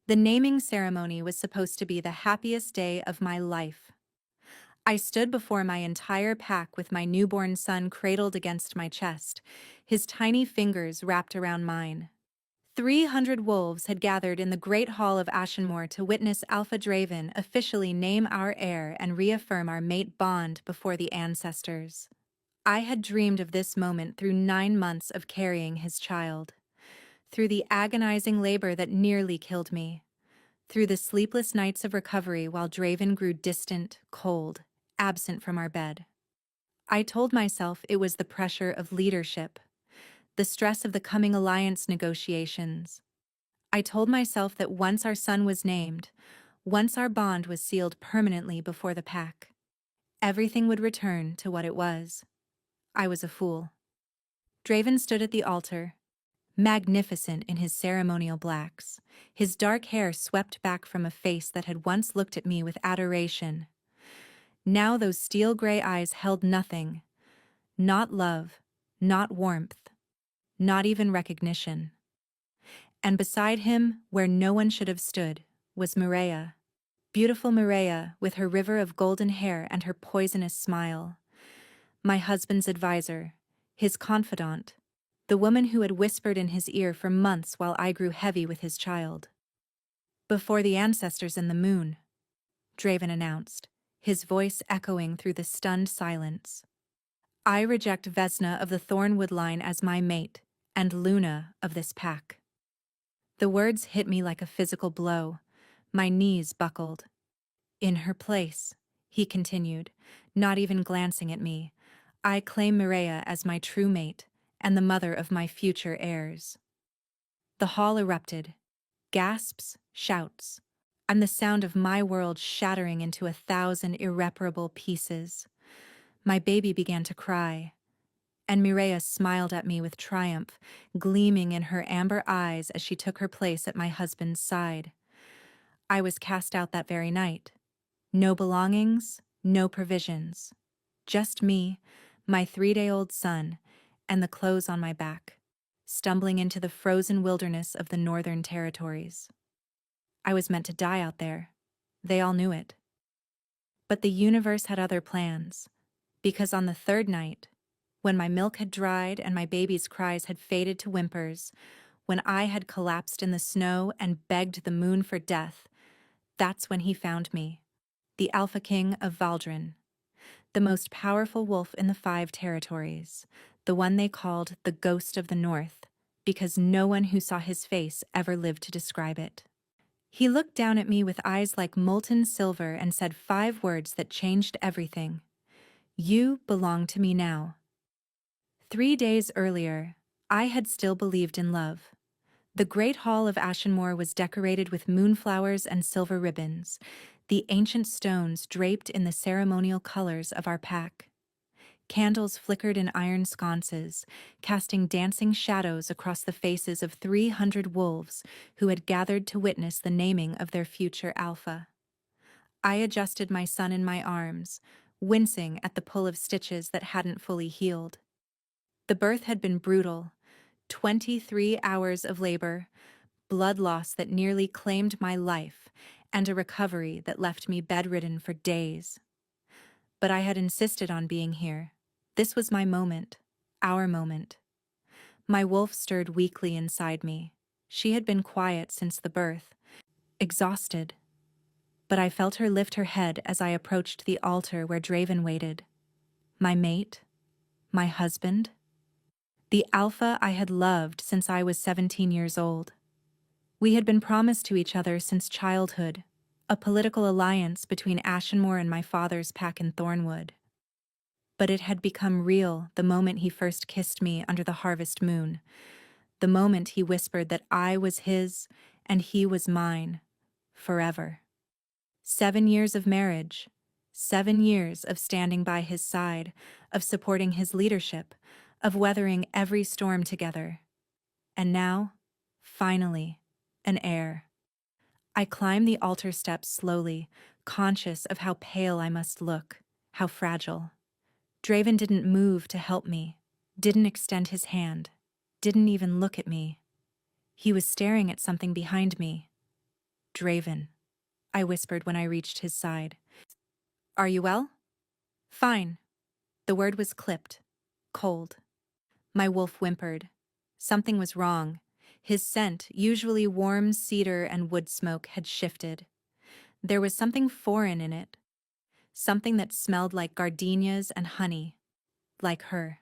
The naming ceremony was supposed to be the happiest day of my life. I stood before my entire pack with my newborn son cradled against my chest, his tiny fingers wrapped around mine. 300 wolves had gathered in the Great Hall of Ashenmoor to witness Alpha Draven officially name our heir and reaffirm our mate bond before the ancestors. I had dreamed of this moment through 9 months of carrying his child, through the agonizing labor that nearly killed me, through the sleepless nights of recovery while Draven grew distant, cold, absent from our bed. I told myself it was the pressure of leadership, the stress of the coming alliance negotiations. I told myself that once our son was named, once our bond was sealed permanently before the pack, everything would return to what it was. I was a fool. Draven stood at the altar, magnificent in his ceremonial blacks, his dark hair swept back from a face that had once looked at me with adoration. Now those steel-gray eyes held nothing, not love, not warmth, not even recognition. And beside him, where no one should have stood, was Mireia. Beautiful Mireia, with her river of golden hair and her poisonous smile. My husband's advisor, his confidant, the woman who had whispered in his ear for months while I grew heavy with his child. Before the ancestors and the moon, Draven announced, his voice echoing through the stunned silence. I reject Vesna of the Thornwood line as my mate, and Luna of this pack. The words hit me like a physical blow. My knees buckled. In her place, he continued, not even glancing at me, I claim Mireia as my true mate and the mother of my future heirs. The hall erupted. Gasps, shouts, and the sound of my world shattering into 1,000 irreparable pieces. My baby began to cry, and Mireia smiled at me with triumph, gleaming in her amber eyes as she took her place at my husband's side. I was cast out that very night. No belongings, no provisions. Just me, my 3-day-old son, and the clothes on my back, stumbling into the frozen wilderness of the Northern Territories. I was meant to die out there. They all knew it. But the universe had other plans, because on the third night, when my milk had dried and my baby's cries had faded to whimpers, when I had collapsed in the snow and begged the moon for death, that's when he found me, the Alpha King of Valdrin, the most powerful wolf in the 5 territories, the one they called the Ghost of the North, because no one who saw his face ever lived to describe it. He looked down at me with eyes like molten silver and said 5 words that changed everything. You belong to me now. 3 days earlier, I had still believed in love. The Great Hall of Ashenmoor was decorated with moonflowers and silver ribbons, the ancient stones draped in the ceremonial colors of our pack. Candles flickered in iron sconces, casting dancing shadows across the faces of 300 wolves who had gathered to witness the naming of their future alpha. I adjusted my son in my arms, wincing at the pull of stitches that hadn't fully healed. The birth had been brutal. 23 hours of labor, blood loss that nearly claimed my life, and a recovery that left me bedridden for days. But I had insisted on being here. This was my moment, our moment. My wolf stirred weakly inside me. She had been quiet since the birth, exhausted. But I felt her lift her head as I approached the altar where Draven waited. My mate, my husband, the alpha I had loved since I was 17 years old. We had been promised to each other since childhood, a political alliance between Ashenmoor and my father's pack in Thornwood. But it had become real the moment he first kissed me under the harvest moon, the moment he whispered that I was his and he was mine, forever. 7 years of marriage, 7 years of standing by his side, of supporting his leadership, of weathering every storm together. And now, finally, an heir. I climbed the altar steps slowly, conscious of how pale I must look, how fragile. Draven didn't move to help me, didn't extend his hand, didn't even look at me. He was staring at something behind me. Draven, I whispered when I reached his side. Are you well? Fine. The word was clipped, cold. My wolf whimpered. Something was wrong. His scent, usually warm cedar and wood smoke, had shifted. There was something foreign in it. Something that smelled like gardenias and honey. Like her.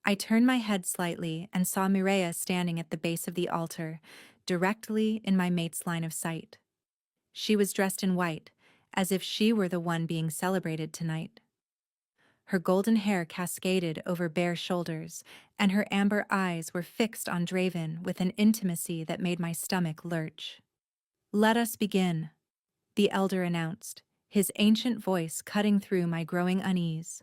I turned my head slightly and saw Mireia standing at the base of the altar, directly in my mate's line of sight. She was dressed in white, as if she were the one being celebrated tonight. Her golden hair cascaded over bare shoulders, and her amber eyes were fixed on Draven with an intimacy that made my stomach lurch. "Let us begin," the elder announced, his ancient voice cutting through my growing unease.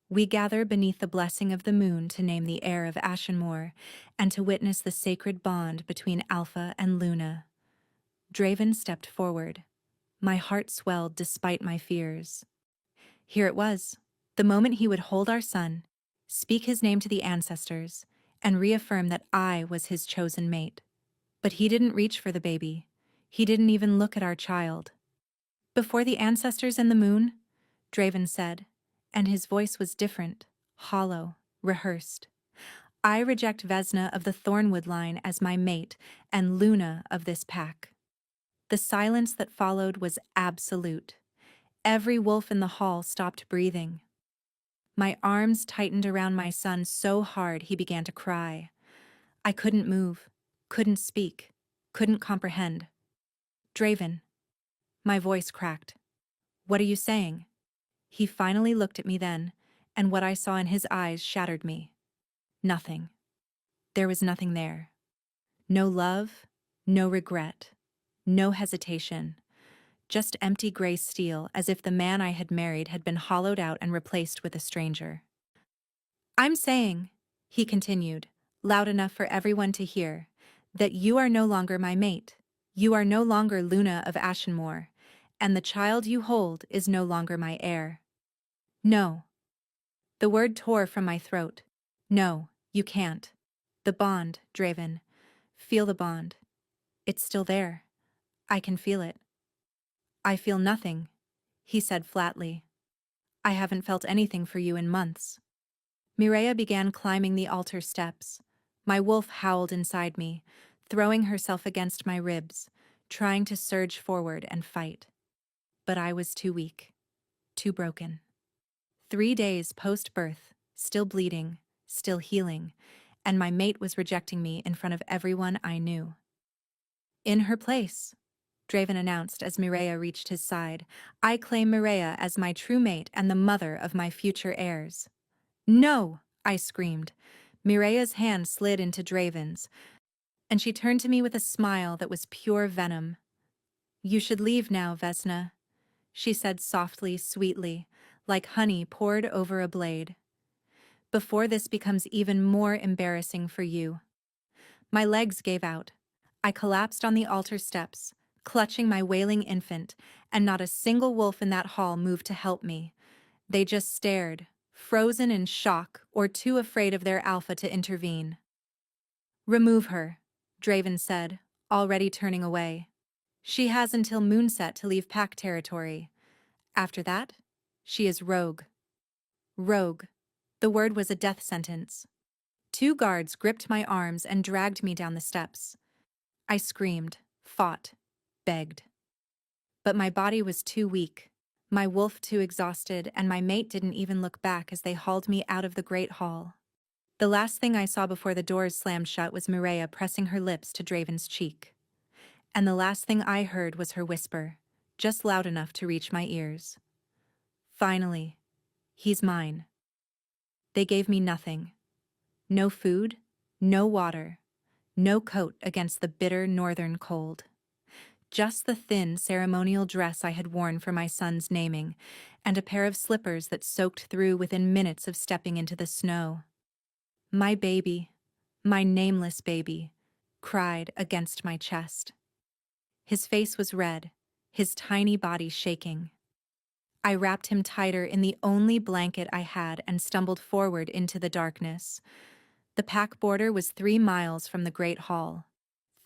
"We gather beneath the blessing of the moon to name the heir of Ashenmoor, and to witness the sacred bond between Alpha and Luna." Draven stepped forward. My heart swelled despite my fears. Here it was, the moment he would hold our son, speak his name to the ancestors, and reaffirm that I was his chosen mate. But he didn't reach for the baby. He didn't even look at our child. "Before the ancestors and the moon," Draven said, and his voice was different, hollow, rehearsed. "I reject Vesna of the Thornwood line as my mate and Luna of this pack." The silence that followed was absolute. Every wolf in the hall stopped breathing. My arms tightened around my son so hard he began to cry. I couldn't move, couldn't speak, couldn't comprehend. "Draven." My voice cracked. "What are you saying?" He finally looked at me then, and what I saw in his eyes shattered me. Nothing. There was nothing there. No love, no regret, no hesitation. Just empty gray steel, as if the man I had married had been hollowed out and replaced with a stranger. "I'm saying," he continued, loud enough for everyone to hear, "that you are no longer my mate. You are no longer Luna of Ashenmoor, and the child you hold is no longer my heir." "No." The word tore from my throat. "No, you can't. The bond, Draven. Feel the bond. It's still there. I can feel it." "I feel nothing," he said flatly. "I haven't felt anything for you in months." Mireia began climbing the altar steps. My wolf howled inside me, throwing herself against my ribs, trying to surge forward and fight. But I was too weak, too broken. 3 days post-birth, still bleeding, still healing, and my mate was rejecting me in front of everyone I knew. "In her place," Draven announced as Mireia reached his side, "I claim Mireia as my true mate and the mother of my future heirs." "No!" I screamed. Mireia's hand slid into Draven's, and she turned to me with a smile that was pure venom. "You should leave now, Vesna," she said softly, sweetly, like honey poured over a blade. "Before this becomes even more embarrassing for you." My legs gave out. I collapsed on the altar steps, clutching my wailing infant, and not a single wolf in that hall moved to help me. They just stared, frozen in shock or too afraid of their alpha to intervene. "Remove her," Draven said, already turning away. "She has until moonset to leave pack territory. After that, she is rogue." Rogue. The word was a death sentence. 2 guards gripped my arms and dragged me down the steps. I screamed, fought, begged. But my body was too weak, my wolf too exhausted, and my mate didn't even look back as they hauled me out of the great hall. The last thing I saw before the doors slammed shut was Mireia pressing her lips to Draven's cheek. And the last thing I heard was her whisper, just loud enough to reach my ears. "Finally, he's mine." They gave me nothing. No food, no water, no coat against the bitter northern cold. Just the thin ceremonial dress I had worn for my son's naming, and a pair of slippers that soaked through within minutes of stepping into the snow. My baby, my nameless baby, cried against my chest. His face was red, his tiny body shaking. I wrapped him tighter in the only blanket I had and stumbled forward into the darkness. The pack border was 3 miles from the Great Hall.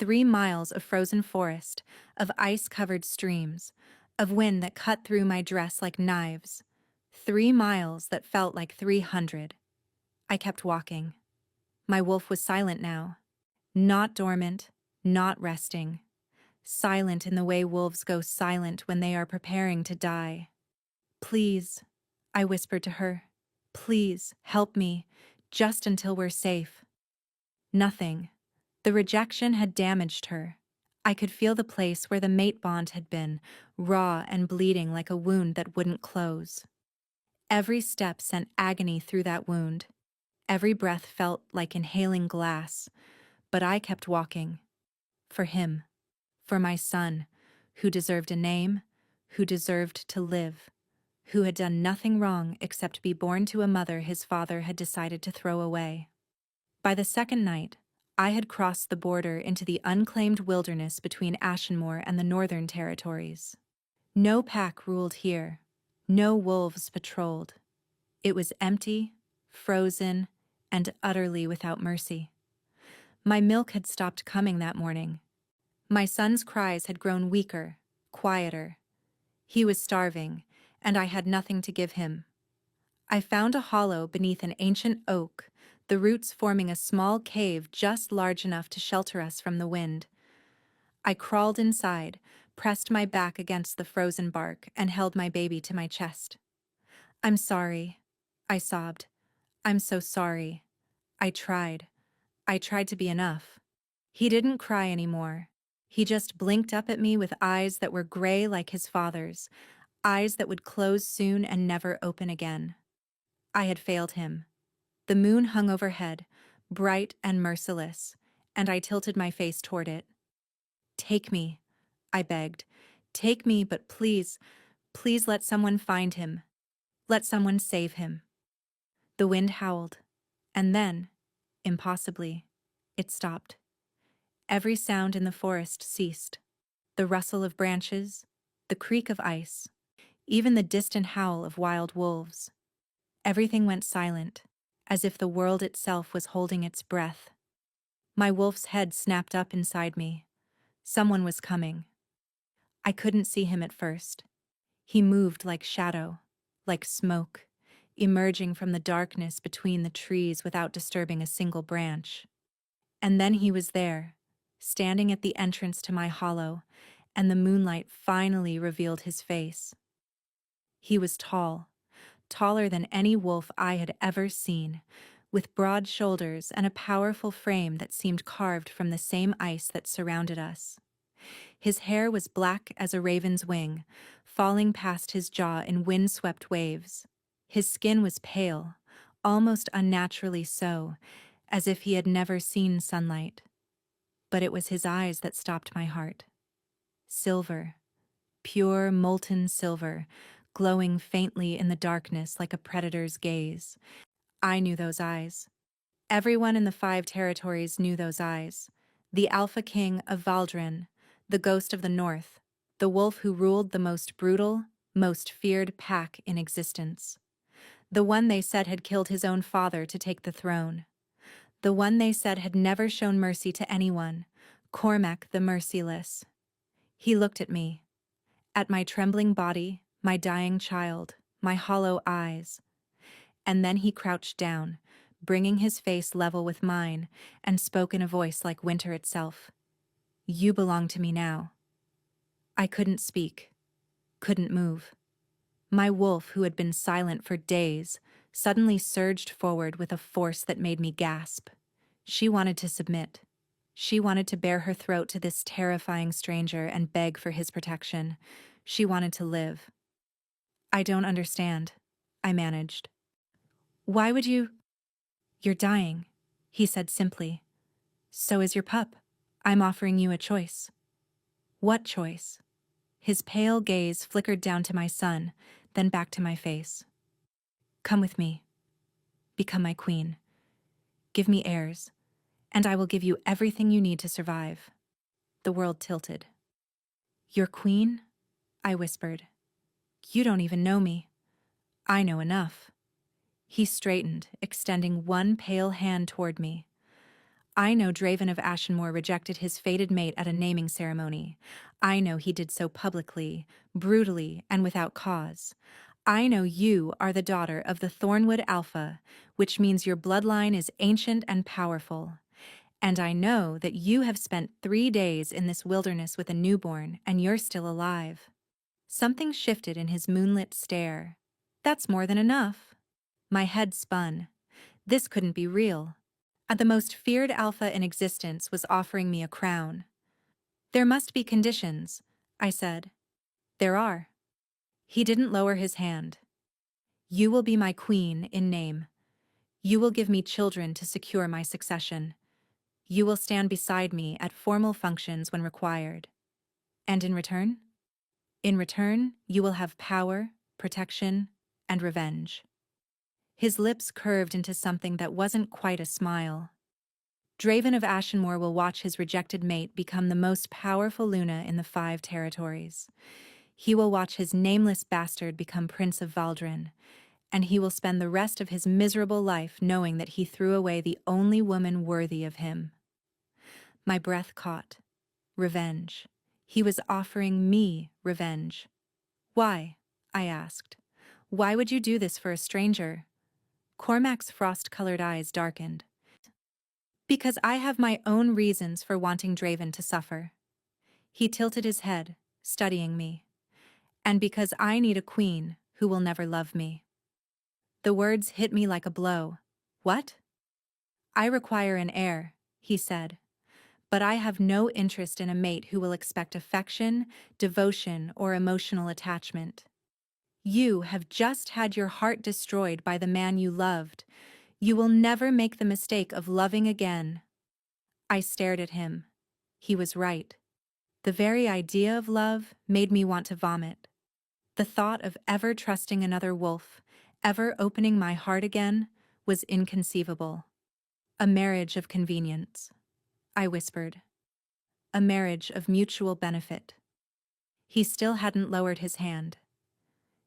3 miles of frozen forest, of ice-covered streams, of wind that cut through my dress like knives. 3 miles that felt like 300. I kept walking. My wolf was silent now. Not dormant, not resting. Silent in the way wolves go silent when they are preparing to die. Please, I whispered to her. Please, help me, just until we're safe. Nothing. The rejection had damaged her. I could feel the place where the mate bond had been, raw and bleeding like a wound that wouldn't close. Every step sent agony through that wound. Every breath felt like inhaling glass. But I kept walking. For him. For my son, who deserved a name, who deserved to live, who had done nothing wrong except be born to a mother his father had decided to throw away. By the second night, I had crossed the border into the unclaimed wilderness between Ashenmoor and the Northern Territories. No pack ruled here. No wolves patrolled. It was empty, frozen, and utterly without mercy. My milk had stopped coming that morning. My son's cries had grown weaker, quieter. He was starving, and I had nothing to give him. I found a hollow beneath an ancient oak, the roots forming a small cave just large enough to shelter us from the wind. I crawled inside, pressed my back against the frozen bark, and held my baby to my chest. "I'm sorry," I sobbed. "I'm so sorry. I tried. I tried to be enough." He didn't cry anymore. He just blinked up at me with eyes that were gray like his father's, eyes that would close soon and never open again. I had failed him. The moon hung overhead, bright and merciless, and I tilted my face toward it. "Take me," I begged. "Take me, but please, please let someone find him. Let someone save him." The wind howled, and then, impossibly, it stopped. Every sound in the forest ceased. The rustle of branches, the creak of ice, even the distant howl of wild wolves. Everything went silent, as if the world itself was holding its breath. My wolf's head snapped up inside me. Someone was coming. I couldn't see him at first. He moved like shadow, like smoke, emerging from the darkness between the trees without disturbing a single branch. And then he was there, standing at the entrance to my hollow, and the moonlight finally revealed his face. He was tall, taller than any wolf I had ever seen, with broad shoulders and a powerful frame that seemed carved from the same ice that surrounded us. His hair was black as a raven's wing, falling past his jaw in wind-swept waves. His skin was pale, almost unnaturally so, as if he had never seen sunlight. But it was his eyes that stopped my heart. Silver, pure molten silver, glowing faintly in the darkness like a predator's gaze. I knew those eyes. Everyone in the 5 territories knew those eyes. The Alpha King of Valdren, the Ghost of the North, the wolf who ruled the most brutal, most feared pack in existence. The one they said had killed his own father to take the throne. The one they said had never shown mercy to anyone, Cormac the Merciless. He looked at me, at my trembling body, my dying child, my hollow eyes. And then he crouched down, bringing his face level with mine, and spoke in a voice like winter itself. "You belong to me now." I couldn't speak, couldn't move. My wolf, who had been silent for days, suddenly surged forward with a force that made me gasp. She wanted to submit. She wanted to bare her throat to this terrifying stranger and beg for his protection. She wanted to live. "I don't understand," I managed. "Why would you—" "You're dying," he said simply. "So is your pup. I'm offering you a choice." "What choice?" His pale gaze flickered down to my son, then back to my face. "Come with me. Become my queen. Give me heirs, and I will give you everything you need to survive." The world tilted. "Your queen?" I whispered. "You don't even know me." "I know enough." He straightened, extending one pale hand toward me. I know Draven of Ashenmoor rejected his fated mate at a naming ceremony. I know he did so publicly, brutally, and without cause. I know you are the daughter of the Thornwood Alpha, which means your bloodline is ancient and powerful. And I know that you have spent 3 days in this wilderness with a newborn, and you're still alive. Something shifted in his moonlit stare. That's more than enough. My head spun. This couldn't be real. The most feared alpha in existence was offering me a crown. There must be conditions, I said. There are. He didn't lower his hand. You will be my queen in name. You will give me children to secure my succession. You will stand beside me at formal functions when required. And in return? In return, you will have power, protection, and revenge. His lips curved into something that wasn't quite a smile. Draven of Ashenmoor will watch his rejected mate become the most powerful Luna in the 5 territories. He will watch his nameless bastard become Prince of Valdrin, and he will spend the rest of his miserable life knowing that he threw away the only woman worthy of him. My breath caught. Revenge. He was offering me revenge. Why? I asked. Why would you do this for a stranger? Cormac's frost-colored eyes darkened. Because I have my own reasons for wanting Draven to suffer. He tilted his head, studying me. And because I need a queen who will never love me. The words hit me like a blow. What? I require an heir, he said. But I have no interest in a mate who will expect affection, devotion, or emotional attachment. You have just had your heart destroyed by the man you loved. You will never make the mistake of loving again. I stared at him. He was right. The very idea of love made me want to vomit. The thought of ever trusting another wolf, ever opening my heart again, was inconceivable. A marriage of convenience, I whispered. A marriage of mutual benefit. He still hadn't lowered his hand.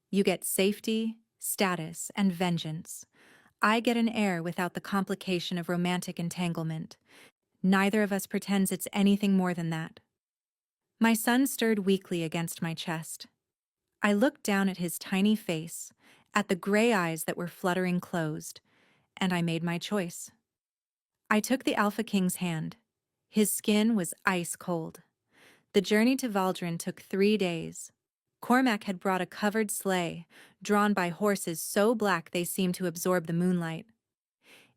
You get safety, status, and vengeance. I get an heir without the complication of romantic entanglement. Neither of us pretends it's anything more than that. My son stirred weakly against my chest. I looked down at his tiny face, at the gray eyes that were fluttering closed, and I made my choice. I took the Alpha King's hand. His skin was ice cold. The journey to Valdrin took 3 days. Cormac had brought a covered sleigh, drawn by horses so black they seemed to absorb the moonlight.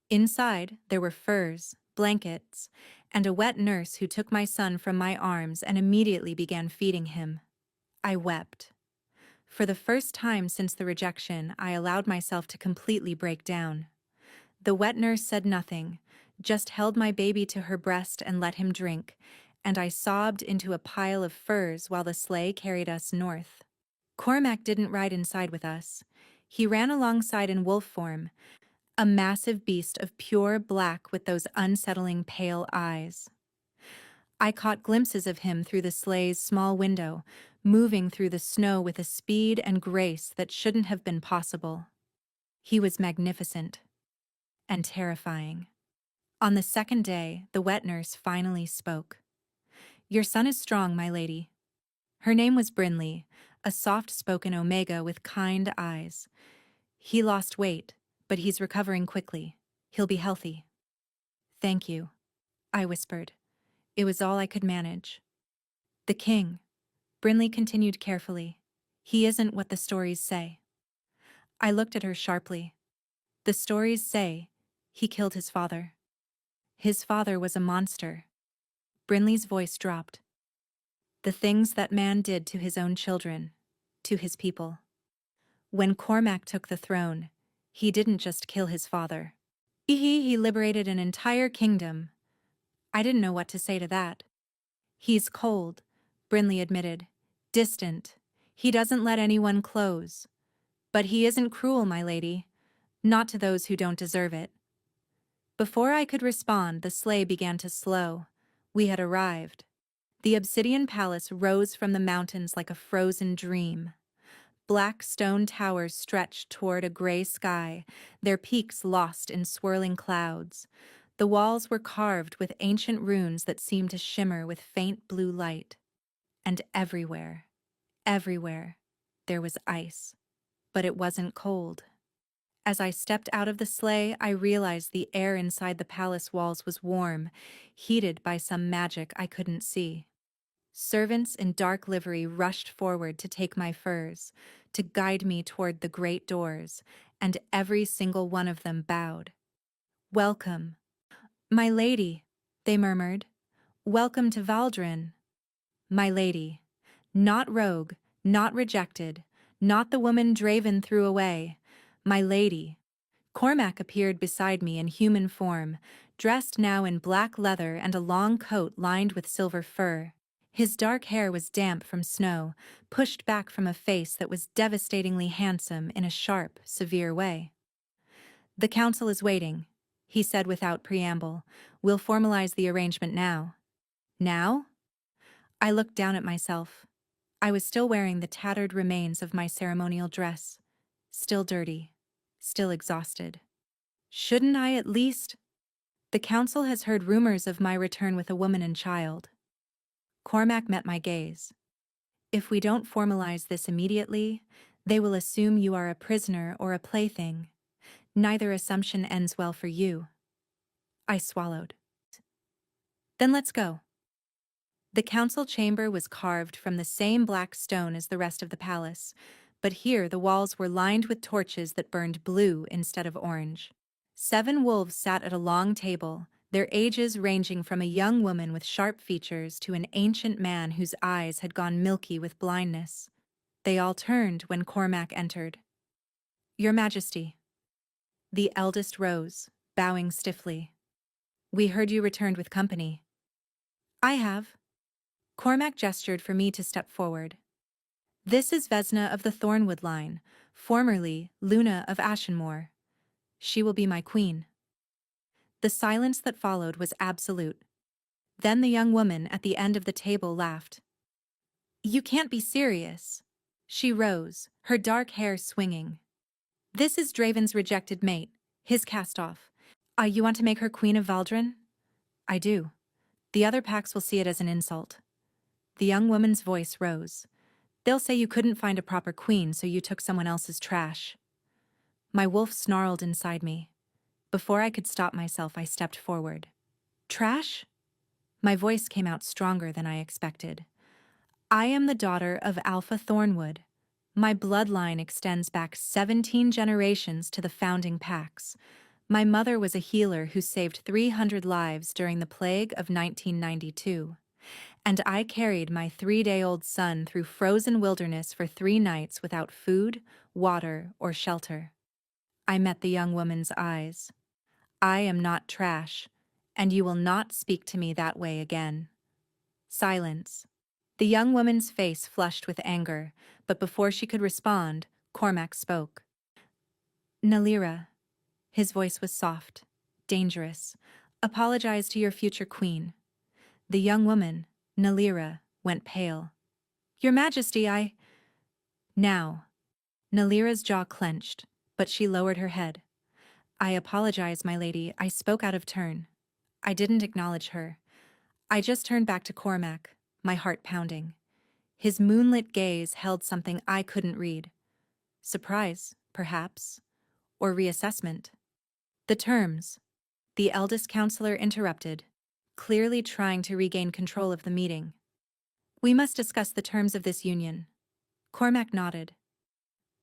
Inside, there were furs, blankets, and a wet nurse who took my son from my arms and immediately began feeding him. I wept. For the first time since the rejection, I allowed myself to completely break down. The wet nurse said nothing, just held my baby to her breast and let him drink, and I sobbed into a pile of furs while the sleigh carried us north. Cormac didn't ride inside with us. He ran alongside in wolf form, a massive beast of pure black with those unsettling pale eyes. I caught glimpses of him through the sleigh's small window, moving through the snow with a speed and grace that shouldn't have been possible. He was magnificent and terrifying. On the 2nd day, the wet nurse finally spoke. Your son is strong, my lady. Her name was Brinley, a soft-spoken Omega with kind eyes. He lost weight, but he's recovering quickly. He'll be healthy. Thank you, I whispered. It was all I could manage. The king, Brinley continued carefully. He isn't what the stories say. I looked at her sharply. The stories say he killed his father. His father was a monster. Brinley's voice dropped. The things that man did to his own children, to his people. When Cormac took the throne, he didn't just kill his father. He liberated an entire kingdom. I didn't know what to say to that. He's cold, Brinley admitted. Distant. He doesn't let anyone close. But he isn't cruel, my lady. Not to those who don't deserve it. Before I could respond, the sleigh began to slow. We had arrived. The obsidian palace rose from the mountains like a frozen dream. Black stone towers stretched toward a gray sky, their peaks lost in swirling clouds. The walls were carved with ancient runes that seemed to shimmer with faint blue light. And everywhere, there was ice. But it wasn't cold. As I stepped out of the sleigh, I realized the air inside the palace walls was warm, heated by some magic I couldn't see. Servants in dark livery rushed forward to take my furs, to guide me toward the great doors, and every single one of them bowed. "Welcome, my lady," they murmured. "Welcome to Valdrin." My lady. Not rogue, not rejected, not the woman Draven threw away. My lady. Cormac appeared beside me in human form, dressed now in black leather and a long coat lined with silver fur. His dark hair was damp from snow, pushed back from a face that was devastatingly handsome in a sharp, severe way. "The council is waiting," he said without preamble. "We'll formalize the arrangement now." Now? I looked down at myself. I was still wearing the tattered remains of my ceremonial dress. Still dirty. Still exhausted. Shouldn't I at least? The council has heard rumors of my return with a woman and child. Cormac met my gaze. "If we don't formalize this immediately, they will assume you are a prisoner or a plaything. Neither assumption ends well for you." I swallowed. "Then let's go." The council chamber was carved from the same black stone as the rest of the palace, but here the walls were lined with torches that burned blue instead of orange. 7 wolves sat at a long table, their ages ranging from a young woman with sharp features to an ancient man whose eyes had gone milky with blindness. They all turned when Cormac entered. "Your Majesty." The eldest rose, bowing stiffly. "We heard you returned with company." "I have." Cormac gestured for me to step forward. "This is Vesna of the Thornwood line, formerly Luna of Ashenmoor. She will be my queen." The silence that followed was absolute. Then the young woman at the end of the table laughed. "You can't be serious." She rose, her dark hair swinging. "This is Draven's rejected mate, his cast-off. You want to make her queen of Valdrin?" "I do. The other packs will see it as an insult." The young woman's voice rose. "They'll say you couldn't find a proper queen, so you took someone else's trash." My wolf snarled inside me. Before I could stop myself, I stepped forward. "Trash?" My voice came out stronger than I expected. "I am the daughter of Alpha Thornwood. My bloodline extends back 17 generations to the founding packs. My mother was a healer who saved 300 lives during the plague of 1992. And I carried my 3-day-old son through frozen wilderness for 3 nights without food, water, or shelter." I met the young woman's eyes. "I am not trash, and you will not speak to me that way again." Silence. The young woman's face flushed with anger, but before she could respond, Cormac spoke. "Nalira." His voice was soft, dangerous. "Apologize to your future queen." The young woman, Nalira, went pale. "Your Majesty, I—" Now. Nalira's jaw clenched, but she lowered her head. "I apologize, my lady. I spoke out of turn. I didn't acknowledge her. I just turned back to Cormac, my heart pounding. His moonlit gaze held something I couldn't read. Surprise, perhaps, or reassessment. The terms." The eldest counselor interrupted, clearly trying to regain control of the meeting. "We must discuss the terms of this union." Cormac nodded.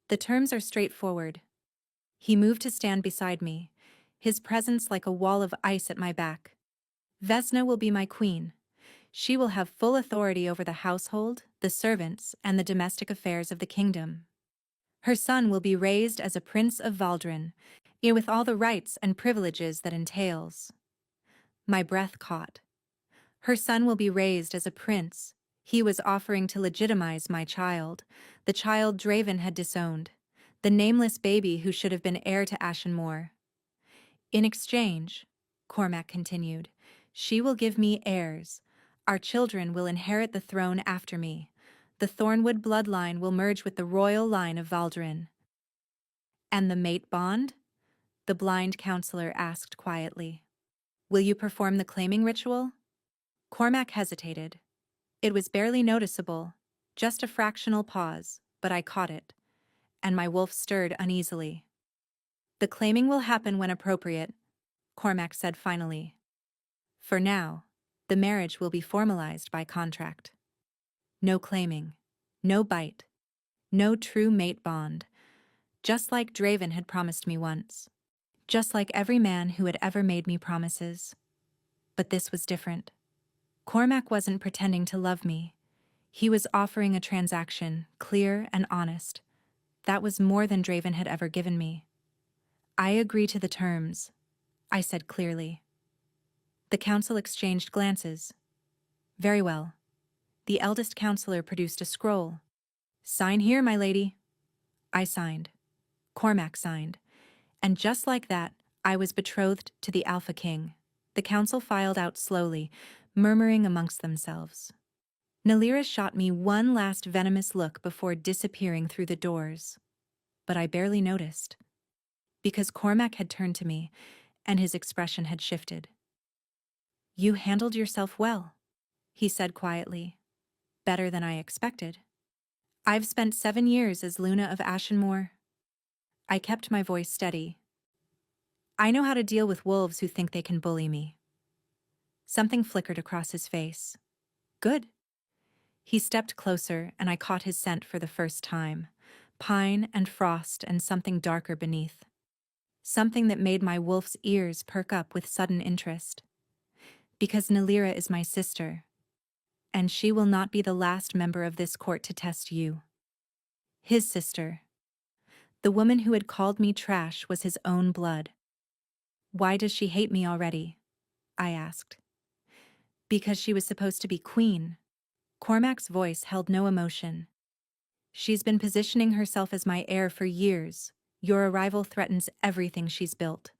"The terms are straightforward." He moved to stand beside me, his presence like a wall of ice at my back. "Vesna will be my queen. She will have full authority over the household, the servants, and the domestic affairs of the kingdom. Her son will be raised as a prince of Valdrin, with all the rights and privileges that entails." My breath caught. Her son will be raised as a prince. He was offering to legitimize my child, the child Draven had disowned, the nameless baby who should have been heir to Ashenmoor. "In exchange," Cormac continued, "she will give me heirs. Our children will inherit the throne after me. The Thornwood bloodline will merge with the royal line of Valdrin." "And the mate bond?" the blind counselor asked quietly. Will you perform the claiming ritual? Cormac hesitated. It was barely noticeable, just a fractional pause, but I caught it, and my wolf stirred uneasily. The claiming will happen when appropriate, Cormac said finally. For now, the marriage will be formalized by contract. No claiming, no bite, no true mate bond, just like Draven had promised me once. Just like every man who had ever made me promises. But this was different. Cormac wasn't pretending to love me. He was offering a transaction, clear and honest. That was more than Draven had ever given me. I agree to the terms, I said clearly. The council exchanged glances. Very well. The eldest counselor produced a scroll. Sign here, my lady. I signed. Cormac signed. And just like that, I was betrothed to the Alpha King. The council filed out slowly, murmuring amongst themselves. Nalira shot me one last venomous look before disappearing through the doors. But I barely noticed. Because Cormac had turned to me, and his expression had shifted. You handled yourself well, he said quietly. Better than I expected. I've spent 7 years as Luna of Ashenmoor. I kept my voice steady. I know how to deal with wolves who think they can bully me. Something flickered across his face. Good. He stepped closer, and I caught his scent for the first time. Pine and frost and something darker beneath. Something that made my wolf's ears perk up with sudden interest. Because Nalira is my sister, and she will not be the last member of this court to test you. His sister. The woman who had called me trash was his own blood. Why does she hate me already? I asked. Because she was supposed to be queen. Cormac's voice held no emotion. She's been positioning herself as my heir for years. Your arrival threatens everything she's built.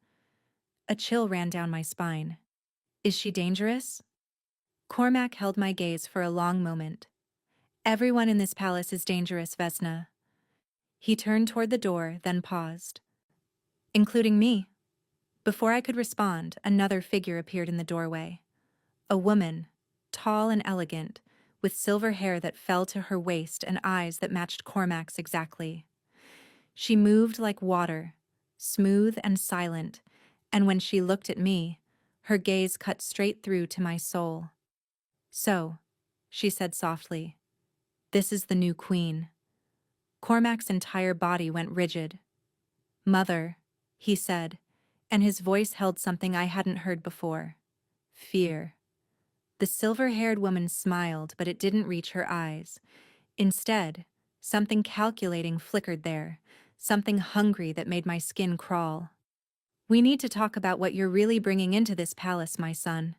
A chill ran down my spine. Is she dangerous? Cormac held my gaze for a long moment. Everyone in this palace is dangerous, Vesna. He turned toward the door, then paused. Including me. Before I could respond, another figure appeared in the doorway. A woman, tall and elegant, with silver hair that fell to her waist and eyes that matched Cormac's exactly. She moved like water, smooth and silent, and when she looked at me, her gaze cut straight through to my soul. So, she said softly, this is the new queen. Cormac's entire body went rigid. Mother, he said, and his voice held something I hadn't heard before. Fear. The silver-haired woman smiled, but it didn't reach her eyes. Instead, something calculating flickered there, something hungry that made my skin crawl. We need to talk about what you're really bringing into this palace, my son.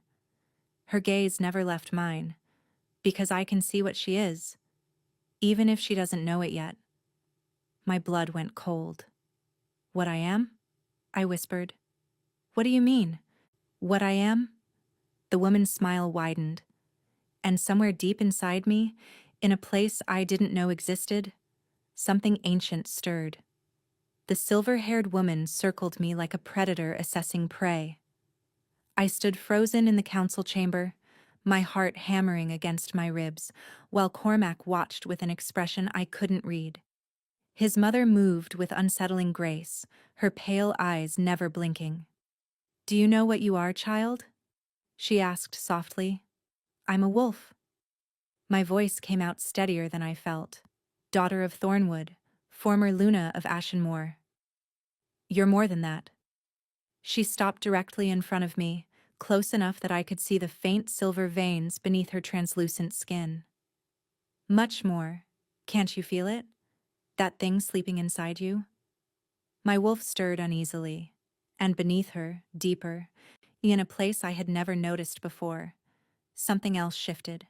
Her gaze never left mine, because I can see what she is, even if she doesn't know it yet. My blood went cold. What I am? I whispered. What do you mean? What I am? The woman's smile widened, and somewhere deep inside me, in a place I didn't know existed, something ancient stirred. The silver-haired woman circled me like a predator assessing prey. I stood frozen in the council chamber, my heart hammering against my ribs, while Cormac watched with an expression I couldn't read. His mother moved with unsettling grace, her pale eyes never blinking. Do you know what you are, child? She asked softly. I'm a wolf. My voice came out steadier than I felt. Daughter of Thornwood, former Luna of Ashenmoor. You're more than that. She stopped directly in front of me, close enough that I could see the faint silver veins beneath her translucent skin. Much more. Can't you feel it? That thing sleeping inside you? My wolf stirred uneasily, and beneath her, deeper, in a place I had never noticed before, something else shifted.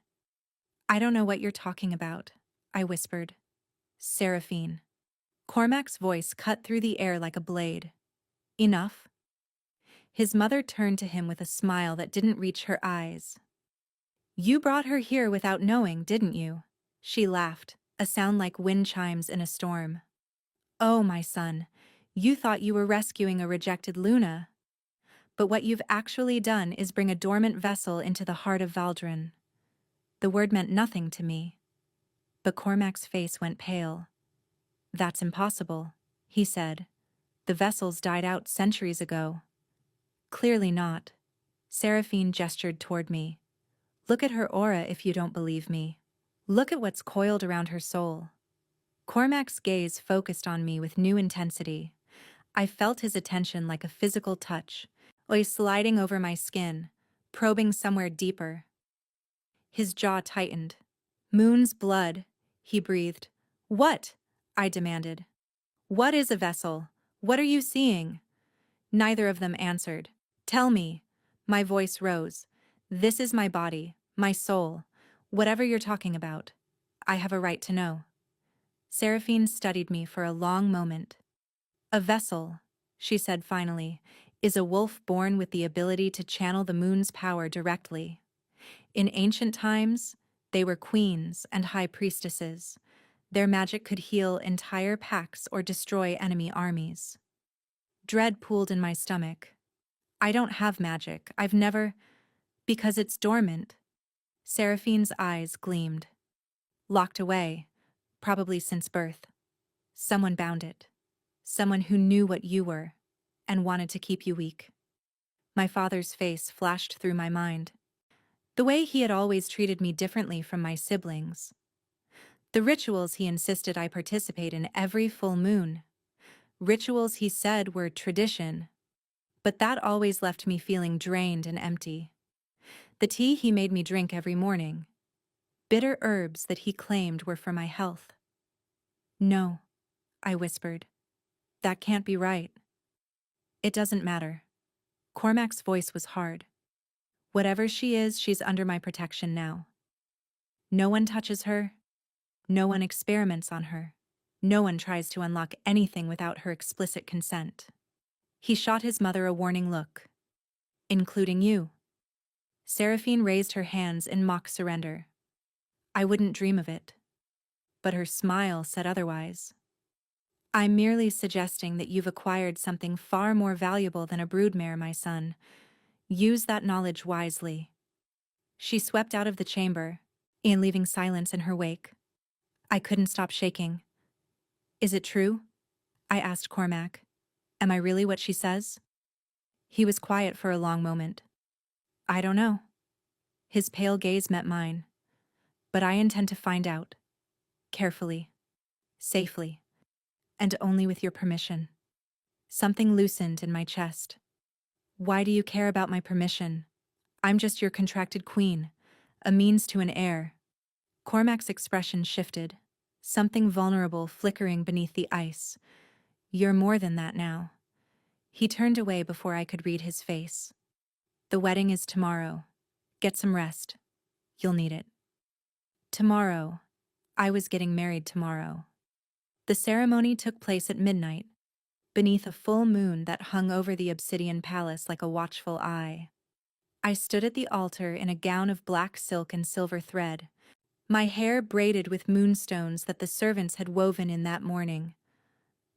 I don't know what you're talking about, I whispered. Seraphine. Cormac's voice cut through the air like a blade. Enough. His mother turned to him with a smile that didn't reach her eyes. You brought her here without knowing, didn't you? She laughed, a sound like wind chimes in a storm. Oh, my son, you thought you were rescuing a rejected Luna. But what you've actually done is bring a dormant vessel into the heart of Valdrin. The word meant nothing to me. But Cormac's face went pale. That's impossible, he said. The vessels died out centuries ago. Clearly not. Seraphine gestured toward me. Look at her aura if you don't believe me. Look at what's coiled around her soul. Cormac's gaze focused on me with new intensity. I felt his attention like a physical touch, sliding over my skin, probing somewhere deeper. His jaw tightened. Moon's blood, he breathed. What? I demanded. What is a vessel? What are you seeing? Neither of them answered. Tell me. My voice rose. This is my body, my soul. Whatever you're talking about, I have a right to know. Seraphine studied me for a long moment. A vessel, she said finally, is a wolf born with the ability to channel the moon's power directly. In ancient times, they were queens and high priestesses. Their magic could heal entire packs or destroy enemy armies. Dread pooled in my stomach. I don't have magic. I've never... Because it's dormant. Seraphine's eyes gleamed. Locked away, probably since birth. Someone bound it. Someone who knew what you were, and wanted to keep you weak. My father's face flashed through my mind. The way he had always treated me differently from my siblings. The rituals he insisted I participate in every full moon. Rituals he said were tradition. But that always left me feeling drained and empty. The tea he made me drink every morning. Bitter herbs that he claimed were for my health. No, I whispered. That can't be right. It doesn't matter. Cormac's voice was hard. Whatever she is, she's under my protection now. No one touches her. No one experiments on her. No one tries to unlock anything without her explicit consent. He shot his mother a warning look. Including you. Seraphine raised her hands in mock surrender. I wouldn't dream of it. But her smile said otherwise. I'm merely suggesting that you've acquired something far more valuable than a broodmare, my son. Use that knowledge wisely. She swept out of the chamber, and leaving silence in her wake. I couldn't stop shaking. Is it true? I asked Cormac. Am I really what she says? He was quiet for a long moment. I don't know. His pale gaze met mine. But I intend to find out. Carefully. Safely. And only with your permission. Something loosened in my chest. Why do you care about my permission? I'm just your contracted queen, a means to an heir. Cormac's expression shifted, something vulnerable flickering beneath the ice. You're more than that now. He turned away before I could read his face. The wedding is tomorrow. Get some rest. You'll need it. Tomorrow. I was getting married tomorrow. The ceremony took place at midnight, beneath a full moon that hung over the obsidian palace like a watchful eye. I stood at the altar in a gown of black silk and silver thread, my hair braided with moonstones that the servants had woven in that morning.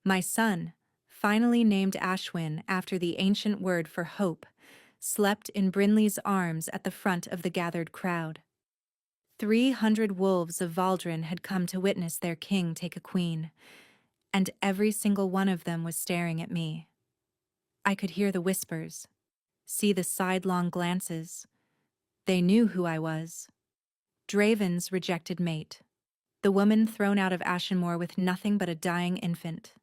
My son, finally named Ashwin after the ancient word for hope, slept in Brinley's arms at the front of the gathered crowd. 300 wolves of Valdrin had come to witness their king take a queen, and every single one of them was staring at me. I could hear the whispers, see the sidelong glances. They knew who I was. Draven's rejected mate. The woman thrown out of Ashenmoor with nothing but a dying infant.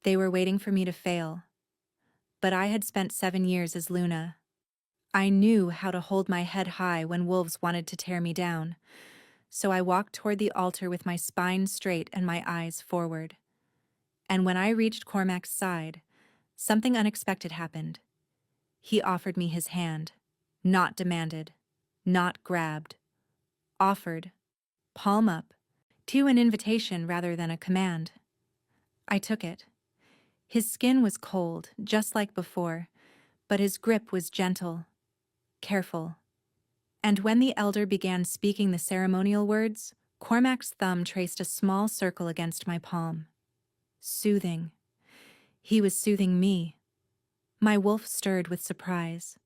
They were waiting for me to fail. But I had spent 7 years as Luna. I knew how to hold my head high when wolves wanted to tear me down, so I walked toward the altar with my spine straight and my eyes forward. And when I reached Cormac's side, something unexpected happened. He offered me his hand, not demanded, not grabbed. Offered, palm up, to an invitation rather than a command. I took it. His skin was cold, just like before, but his grip was gentle, careful. And when the elder began speaking the ceremonial words, Cormac's thumb traced a small circle against my palm. Soothing. He was soothing me. My wolf stirred with surprise.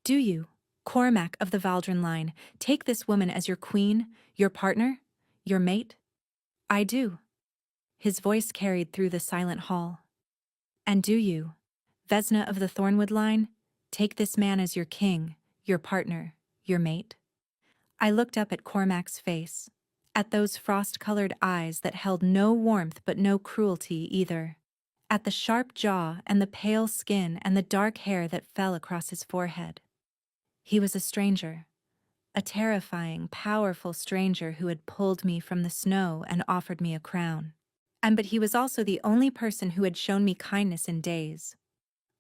Do you, Cormac of the Valdrin line, take this woman as your queen, your partner, your mate? I do. His voice carried through the silent hall. And do you, Vesna of the Thornwood line, take this man as your king, your partner, your mate? I looked up at Cormac's face, at those frost-colored eyes that held no warmth but no cruelty either, at the sharp jaw and the pale skin and the dark hair that fell across his forehead. He was a stranger, a terrifying, powerful stranger who had pulled me from the snow and offered me a crown. But he was also the only person who had shown me kindness in days.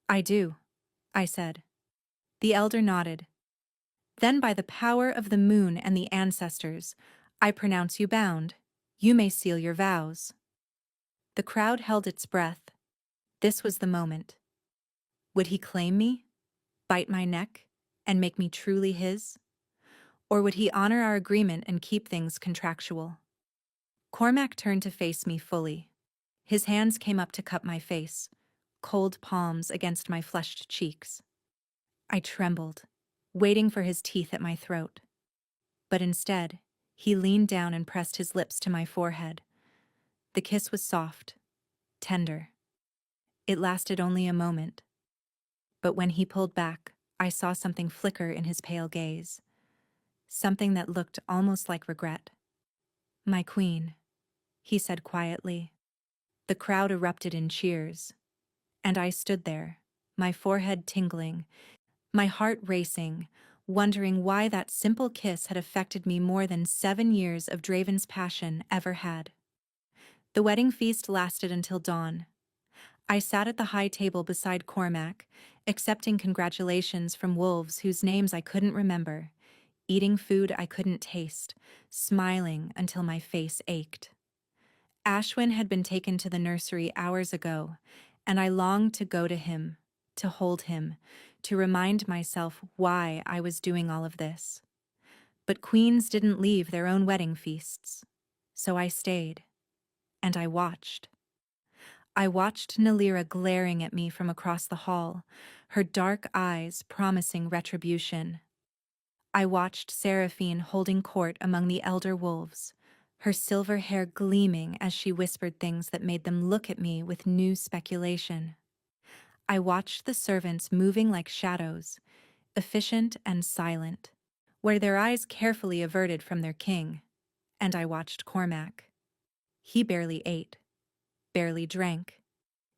I do, I said. The elder nodded. Then by the power of the moon and the ancestors, I pronounce you bound. You may seal your vows. The crowd held its breath. This was the moment. Would he claim me, bite my neck, and make me truly his? Or would he honor our agreement and keep things contractual? Cormac turned to face me fully. His hands came up to cup my face, cold palms against my flushed cheeks. I trembled, waiting for his teeth at my throat. But instead, he leaned down and pressed his lips to my forehead. The kiss was soft, tender. It lasted only a moment. But when he pulled back, I saw something flicker in his pale gaze. Something that looked almost like regret. My queen, he said quietly. The crowd erupted in cheers. And I stood there, my forehead tingling, my heart racing, wondering why that simple kiss had affected me more than 7 years of Draven's passion ever had. The wedding feast lasted until dawn. I sat at the high table beside Cormac, accepting congratulations from wolves whose names I couldn't remember, eating food I couldn't taste, smiling until my face ached. Ashwin had been taken to the nursery hours ago, and I longed to go to him, to hold him, to remind myself why I was doing all of this. But queens didn't leave their own wedding feasts, so I stayed, and I watched. I watched Nalira glaring at me from across the hall, her dark eyes promising retribution. I watched Seraphine holding court among the elder wolves, her silver hair gleaming as she whispered things that made them look at me with new speculation. I watched the servants moving like shadows, efficient and silent, where their eyes carefully averted from their king, and I watched Cormac. He barely ate, barely drank.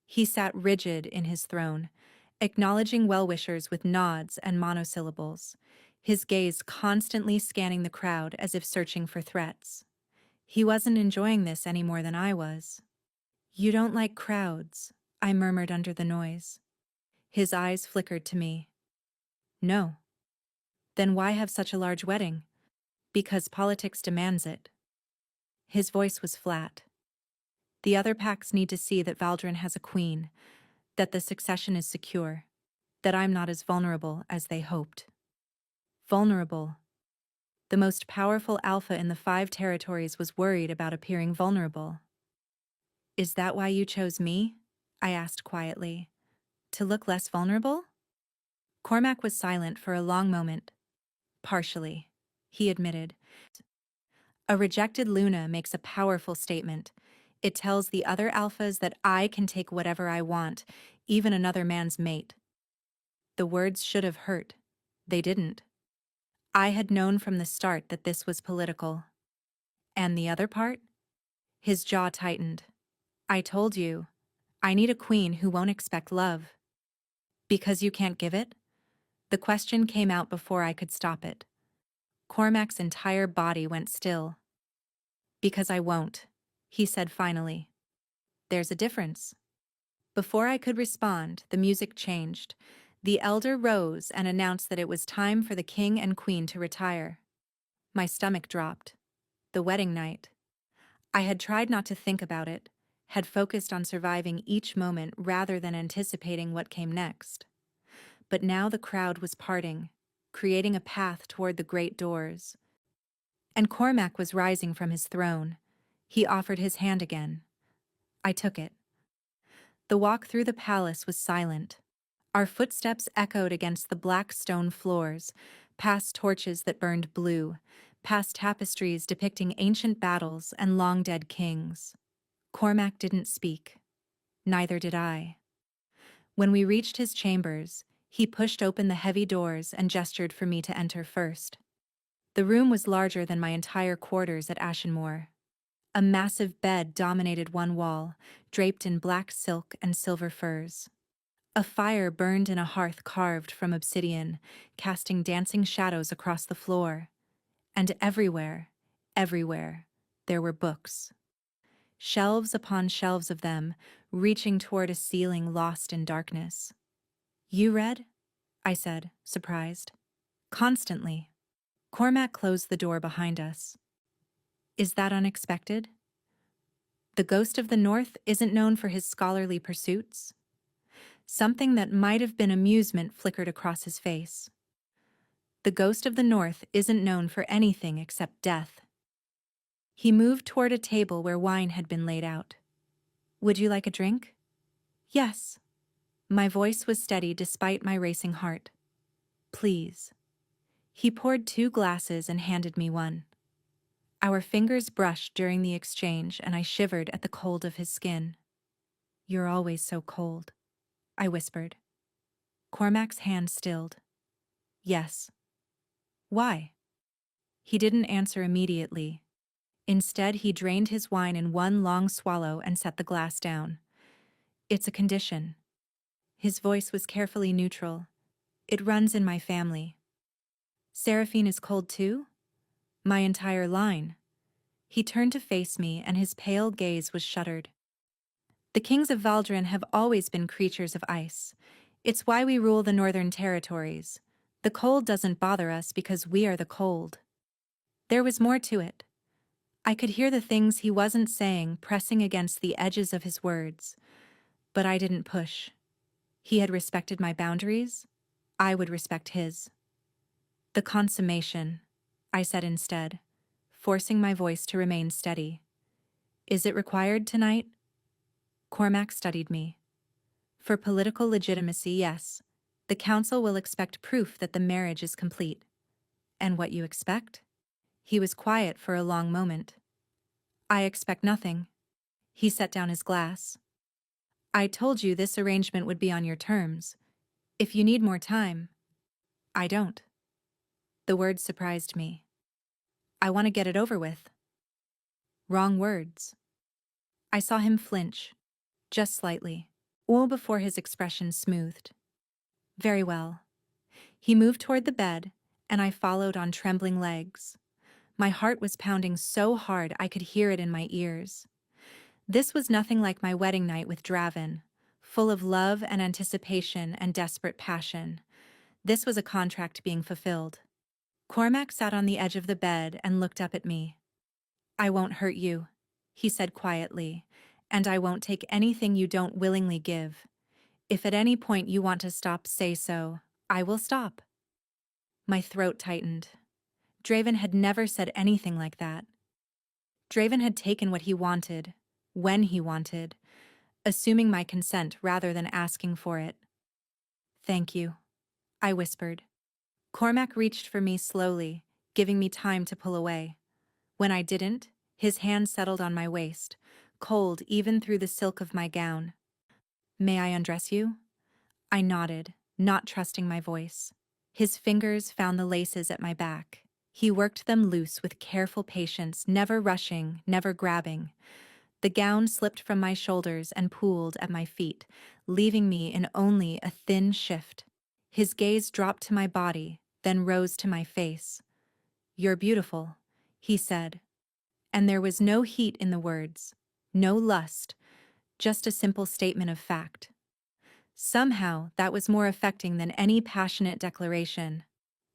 He sat rigid in his throne, acknowledging well-wishers with nods and monosyllables, his gaze constantly scanning the crowd as if searching for threats. He wasn't enjoying this any more than I was. You don't like crowds, I murmured under the noise. His eyes flickered to me. No. Then why have such a large wedding? Because politics demands it. His voice was flat. The other packs need to see that Valdrin has a queen, that the succession is secure, that I'm not as vulnerable as they hoped. Vulnerable. The most powerful alpha in the 5 territories was worried about appearing vulnerable. Is that why you chose me? I asked quietly. To look less vulnerable? Cormac was silent for a long moment. Partially, he admitted. A rejected Luna makes a powerful statement. It tells the other alphas that I can take whatever I want, even another man's mate. The words should have hurt. They didn't. I had known from the start that this was political. And the other part? His jaw tightened. I told you, I need a queen who won't expect love. Because you can't give it? The question came out before I could stop it. Cormac's entire body went still. Because I won't, he said finally. There's a difference. Before I could respond, the music changed. The elder rose and announced that it was time for the king and queen to retire. My stomach dropped. The wedding night. I had tried not to think about it, had focused on surviving each moment rather than anticipating what came next. But now the crowd was parting, creating a path toward the great doors. And Cormac was rising from his throne. He offered his hand again. I took it. The walk through the palace was silent. Our footsteps echoed against the black stone floors, past torches that burned blue, past tapestries depicting ancient battles and long-dead kings. Cormac didn't speak. Neither did I. When we reached his chambers, he pushed open the heavy doors and gestured for me to enter first. The room was larger than my entire quarters at Ashenmoor. A massive bed dominated one wall, draped in black silk and silver furs. A fire burned in a hearth carved from obsidian, casting dancing shadows across the floor. And everywhere, there were books. Shelves upon shelves of them, reaching toward a ceiling lost in darkness. "You read?" I said, surprised. "Constantly." Cormac closed the door behind us. "Is that unexpected? The Ghost of the North isn't known for his scholarly pursuits?" Something that might have been amusement flickered across his face. "The Ghost of the North isn't known for anything except death." He moved toward a table where wine had been laid out. "Would you like a drink?" "Yes." My voice was steady despite my racing heart. "Please." He poured 2 glasses and handed me one. Our fingers brushed during the exchange, and I shivered at the cold of his skin. "You're always so cold," I whispered. Cormac's hand stilled. "Yes." "Why?" He didn't answer immediately. Instead, he drained his wine in one long swallow and set the glass down. "It's a condition." His voice was carefully neutral. "It runs in my family." "Seraphine is cold too?" "My entire line." He turned to face me, and his pale gaze was shuttered. "The kings of Valdrin have always been creatures of ice. It's why we rule the northern territories. The cold doesn't bother us because we are the cold." There was more to it. I could hear the things he wasn't saying pressing against the edges of his words. But I didn't push. He had respected my boundaries. I would respect his. "The consummation," I said instead, forcing my voice to remain steady. "Is it required tonight?" Cormac studied me. "For political legitimacy, yes. The council will expect proof that the marriage is complete." "And what you expect?" He was quiet for a long moment. "I expect nothing." He set down his glass. "I told you this arrangement would be on your terms. If you need more time..." "I don't." The words surprised me. "I want to get it over with." Wrong words. I saw him flinch, just slightly, all before his expression smoothed. "Very well." He moved toward the bed, and I followed on trembling legs. My heart was pounding so hard I could hear it in my ears. This was nothing like my wedding night with Draven, full of love and anticipation and desperate passion. This was a contract being fulfilled. Cormac sat on the edge of the bed and looked up at me. "I won't hurt you," he said quietly, "and I won't take anything you don't willingly give. If at any point you want to stop, say so. I will stop." My throat tightened. Draven had never said anything like that. Draven had taken what he wanted, when he wanted, assuming my consent rather than asking for it. "Thank you," I whispered. Cormac reached for me slowly, giving me time to pull away. When I didn't, his hand settled on my waist, cold even through the silk of my gown. "May I undress you?" I nodded, not trusting my voice. His fingers found the laces at my back. He worked them loose with careful patience, never rushing, never grabbing. The gown slipped from my shoulders and pooled at my feet, leaving me in only a thin shift. His gaze dropped to my body, then rose to my face. "You're beautiful," he said. And there was no heat in the words, no lust, just a simple statement of fact. Somehow, that was more affecting than any passionate declaration.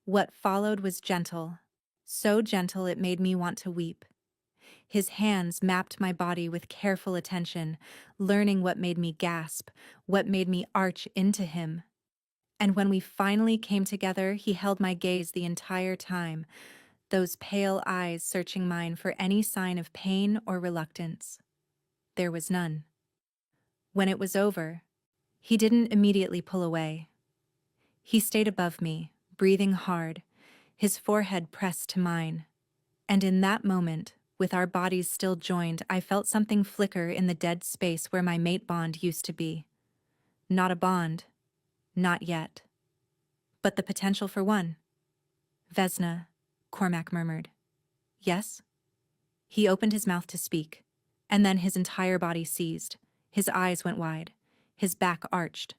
What followed was gentle, so gentle it made me want to weep. His hands mapped my body with careful attention, learning what made me gasp, what made me arch into him. And when we finally came together, he held my gaze the entire time, those pale eyes searching mine for any sign of pain or reluctance. There was none. When it was over, He didn't immediately pull away. He stayed above me, breathing hard, his forehead pressed to mine. And in that moment, with our bodies still joined, I felt something flicker in the dead space where my mate bond used to be. Not a bond. Not yet. But the potential for one. Vesna, Cormac murmured. Yes? He opened his mouth to speak, and then his entire body seized. His eyes went wide. His back arched.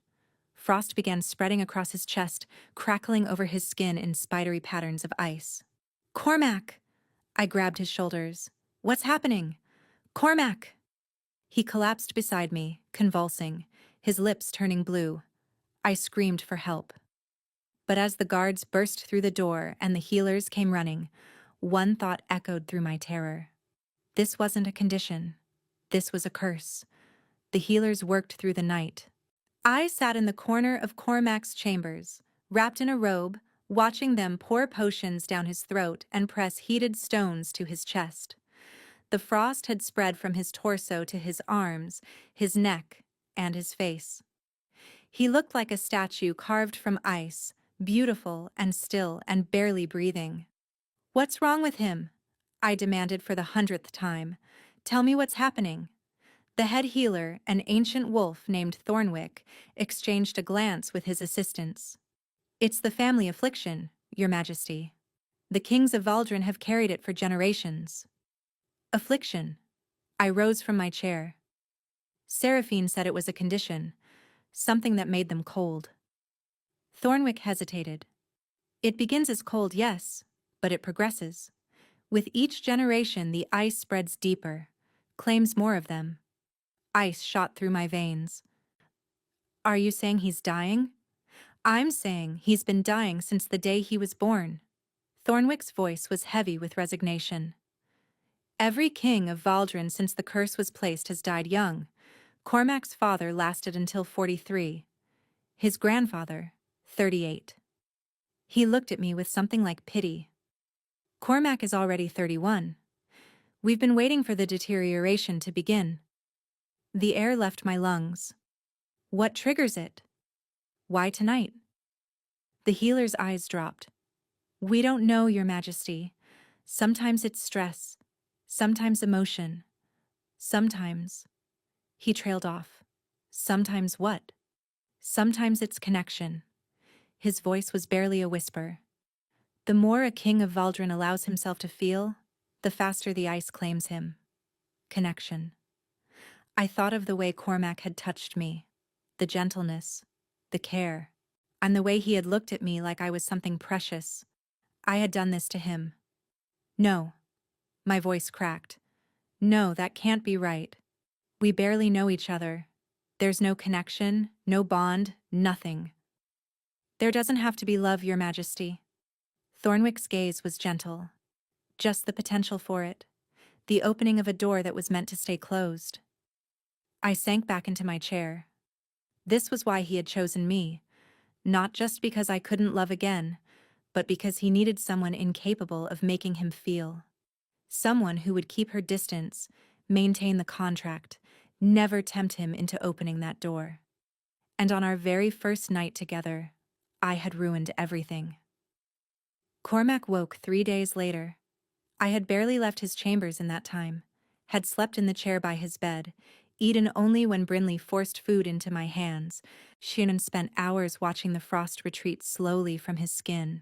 Frost began spreading across his chest, crackling over his skin in spidery patterns of ice. Cormac! I grabbed his shoulders. What's happening? Cormac! He collapsed beside me, convulsing, his lips turning blue. I screamed for help. But as the guards burst through the door and the healers came running, one thought echoed through my terror. This wasn't a condition. This was a curse. The healers worked through the night. I sat in the corner of Cormac's chambers, wrapped in a robe, watching them pour potions down his throat and press heated stones to his chest. The frost had spread from his torso to his arms, his neck, and his face. He looked like a statue carved from ice, beautiful and still and barely breathing. What's wrong with him? I demanded for the 100th time. Tell me what's happening. The head healer, an ancient wolf named Thornwick, exchanged a glance with his assistants. It's the family affliction, Your Majesty. The kings of Valdrin have carried it for generations. Affliction. I rose from my chair. Seraphine said it was a condition, something that made them cold. Thornwick hesitated. It begins as cold, yes, but it progresses. With each generation, the ice spreads deeper, claims more of them. Ice shot through my veins. Are you saying he's dying? I'm saying he's been dying since the day he was born. Thornwick's voice was heavy with resignation. Every king of Valdrin since the curse was placed has died young. Cormac's father lasted until 43. His grandfather, 38. He looked at me with something like pity. Cormac is already 31. We've been waiting for the deterioration to begin. The air left my lungs. What triggers it? Why tonight? The healer's eyes dropped. We don't know, Your Majesty. Sometimes it's stress. Sometimes emotion. Sometimes. He trailed off. Sometimes what? Sometimes it's connection. His voice was barely a whisper. The more a king of Valdrin allows himself to feel, the faster the ice claims him. Connection. I thought of the way Cormac had touched me, the gentleness, the care, and the way he had looked at me like I was something precious. I had done this to him. No. My voice cracked. No, that can't be right. We barely know each other. There's no connection, no bond, nothing. There doesn't have to be love, Your Majesty. Thornwick's gaze was gentle. Just the potential for it. The opening of a door that was meant to stay closed. I sank back into my chair. This was why he had chosen me. Not just because I couldn't love again, but because he needed someone incapable of making him feel. Someone who would keep her distance, maintain the contract, never tempt him into opening that door. And on our very first night together, I had ruined everything. Cormac woke 3 days later. I had barely left his chambers in that time, had slept in the chair by his bed, eaten only when Brinley forced food into my hands. Shannon spent hours watching the frost retreat slowly from his skin.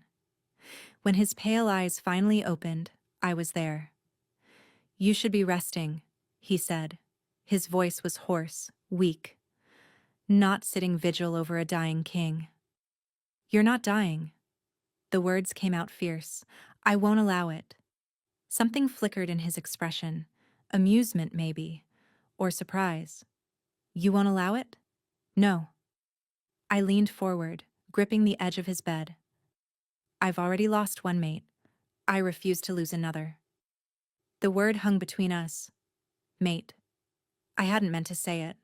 When his pale eyes finally opened, I was there. You should be resting, he said. His voice was hoarse, weak. Not sitting vigil over a dying king. You're not dying. The words came out fierce. I won't allow it. Something flickered in his expression. Amusement, maybe. Or surprise. You won't allow it? No. I leaned forward, gripping the edge of his bed. I've already lost one mate. I refuse to lose another. The word hung between us. Mate. I hadn't meant to say it.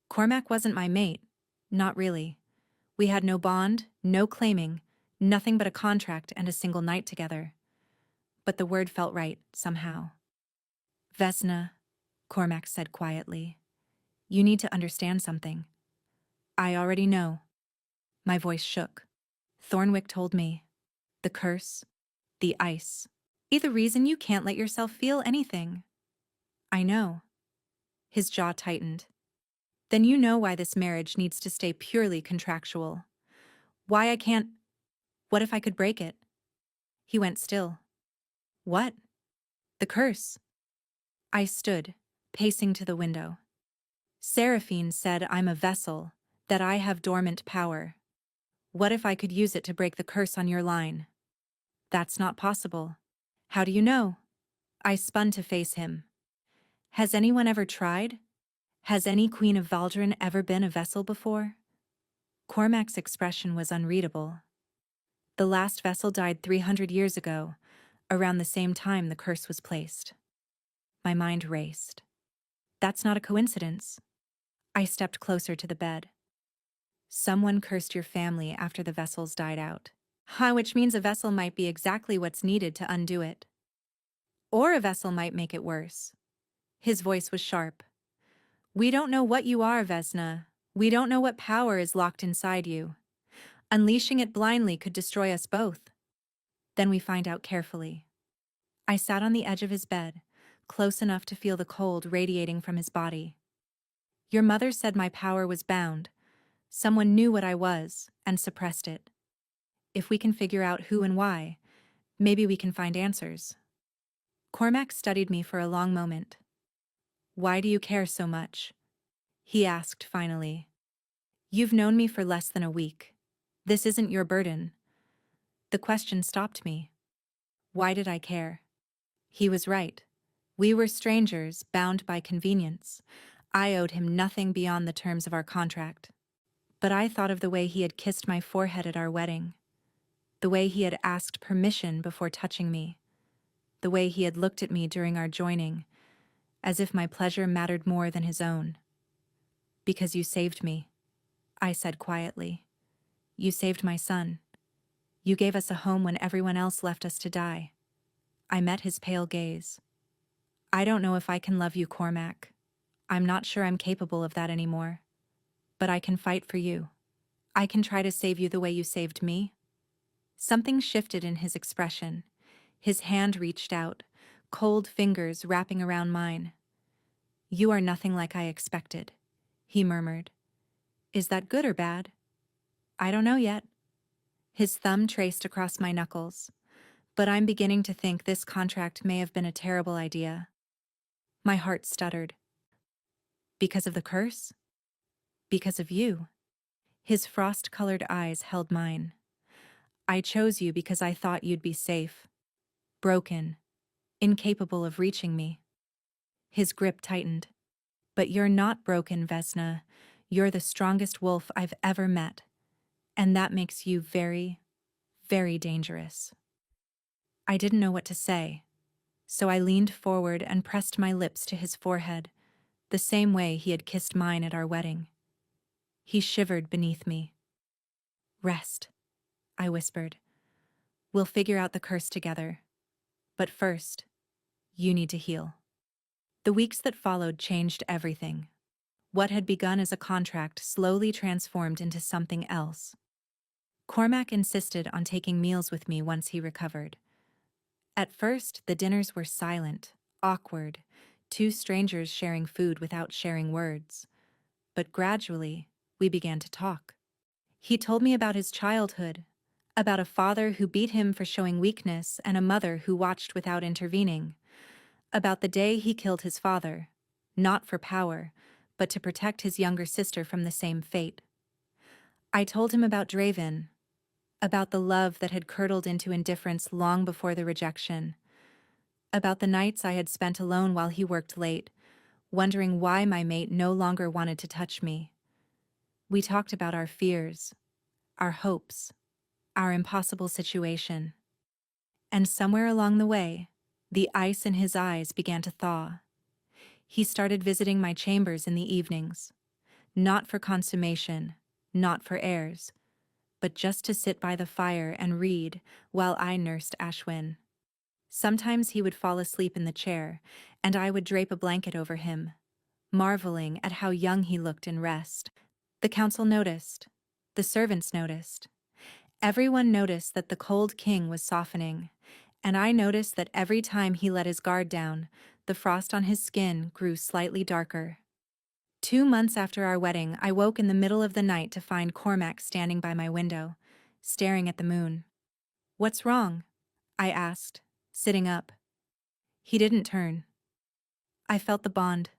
Cormac wasn't my mate. Not really. We had no bond, no claiming, nothing but a contract and a single night together. But the word felt right, somehow. Vesna, Cormac said quietly. You need to understand something. I already know. My voice shook. Thornwick told me. The curse. The ice. The reason you can't let yourself feel anything. I know. His jaw tightened. Then you know why this marriage needs to stay purely contractual. Why I can't. What if I could break it? He went still. What? The curse. I stood, pacing to the window. Seraphine said I'm a vessel, that I have dormant power. What if I could use it to break the curse on your line? That's not possible. How do you know? I spun to face him. Has anyone ever tried? Has any Queen of Valdrin ever been a vessel before? Cormac's expression was unreadable. The last vessel died 300 years ago, around the same time the curse was placed. My mind raced. That's not a coincidence. I stepped closer to the bed. Someone cursed your family after the vessels died out. Which means a vessel might be exactly what's needed to undo it. Or a vessel might make it worse. His voice was sharp. We don't know what you are, Vesna. We don't know what power is locked inside you. Unleashing it blindly could destroy us both. Then we find out carefully. I sat on the edge of his bed, close enough to feel the cold radiating from his body. Your mother said my power was bound. Someone knew what I was and suppressed it. If we can figure out who and why, maybe we can find answers. Cormac studied me for a long moment. Why do you care so much? He asked finally. You've known me for less than a week. This isn't your burden. The question stopped me. Why did I care? He was right. We were strangers, bound by convenience. I owed him nothing beyond the terms of our contract. But I thought of the way he had kissed my forehead at our wedding, the way he had asked permission before touching me, the way he had looked at me during our joining, as if my pleasure mattered more than his own. Because you saved me, I said quietly. You saved my son. You gave us a home when everyone else left us to die. I met his pale gaze. I don't know if I can love you, Cormac. I'm not sure I'm capable of that anymore. But I can fight for you. I can try to save you the way you saved me. Something shifted in his expression. His hand reached out, cold fingers wrapping around mine. You are nothing like I expected, he murmured. Is that good or bad? I don't know yet. His thumb traced across my knuckles. But I'm beginning to think this contract may have been a terrible idea. My heart stuttered. Because of the curse? Because of you. His frost-colored eyes held mine. I chose you because I thought you'd be safe. Broken. Incapable of reaching me. His grip tightened. But you're not broken, Vesna. You're the strongest wolf I've ever met. And that makes you very, very dangerous. I didn't know what to say, so I leaned forward and pressed my lips to his forehead, the same way he had kissed mine at our wedding. He shivered beneath me. Rest, I whispered. We'll figure out the curse together. But first, you need to heal. The weeks that followed changed everything. What had begun as a contract slowly transformed into something else. Cormac insisted on taking meals with me once he recovered. At first, the dinners were silent, awkward, two strangers sharing food without sharing words. But gradually, we began to talk. He told me about his childhood, about a father who beat him for showing weakness and a mother who watched without intervening, about the day he killed his father, not for power, but to protect his younger sister from the same fate. I told him about Draven, about the love that had curdled into indifference long before the rejection, about the nights I had spent alone while he worked late, wondering why my mate no longer wanted to touch me. We talked about our fears, our hopes, our impossible situation. And somewhere along the way, the ice in his eyes began to thaw. He started visiting my chambers in the evenings, not for consummation, not for heirs, but just to sit by the fire and read while I nursed Ashwin. Sometimes he would fall asleep in the chair, and I would drape a blanket over him, marveling at how young he looked in rest. The council noticed. The servants noticed. Everyone noticed that the cold king was softening, and I noticed that every time he let his guard down, the frost on his skin grew slightly darker. 2 months after our wedding, I woke in the middle of the night to find Cormac standing by my window, staring at the moon. "What's wrong?" I asked, sitting up. He didn't turn. "I felt the bond,"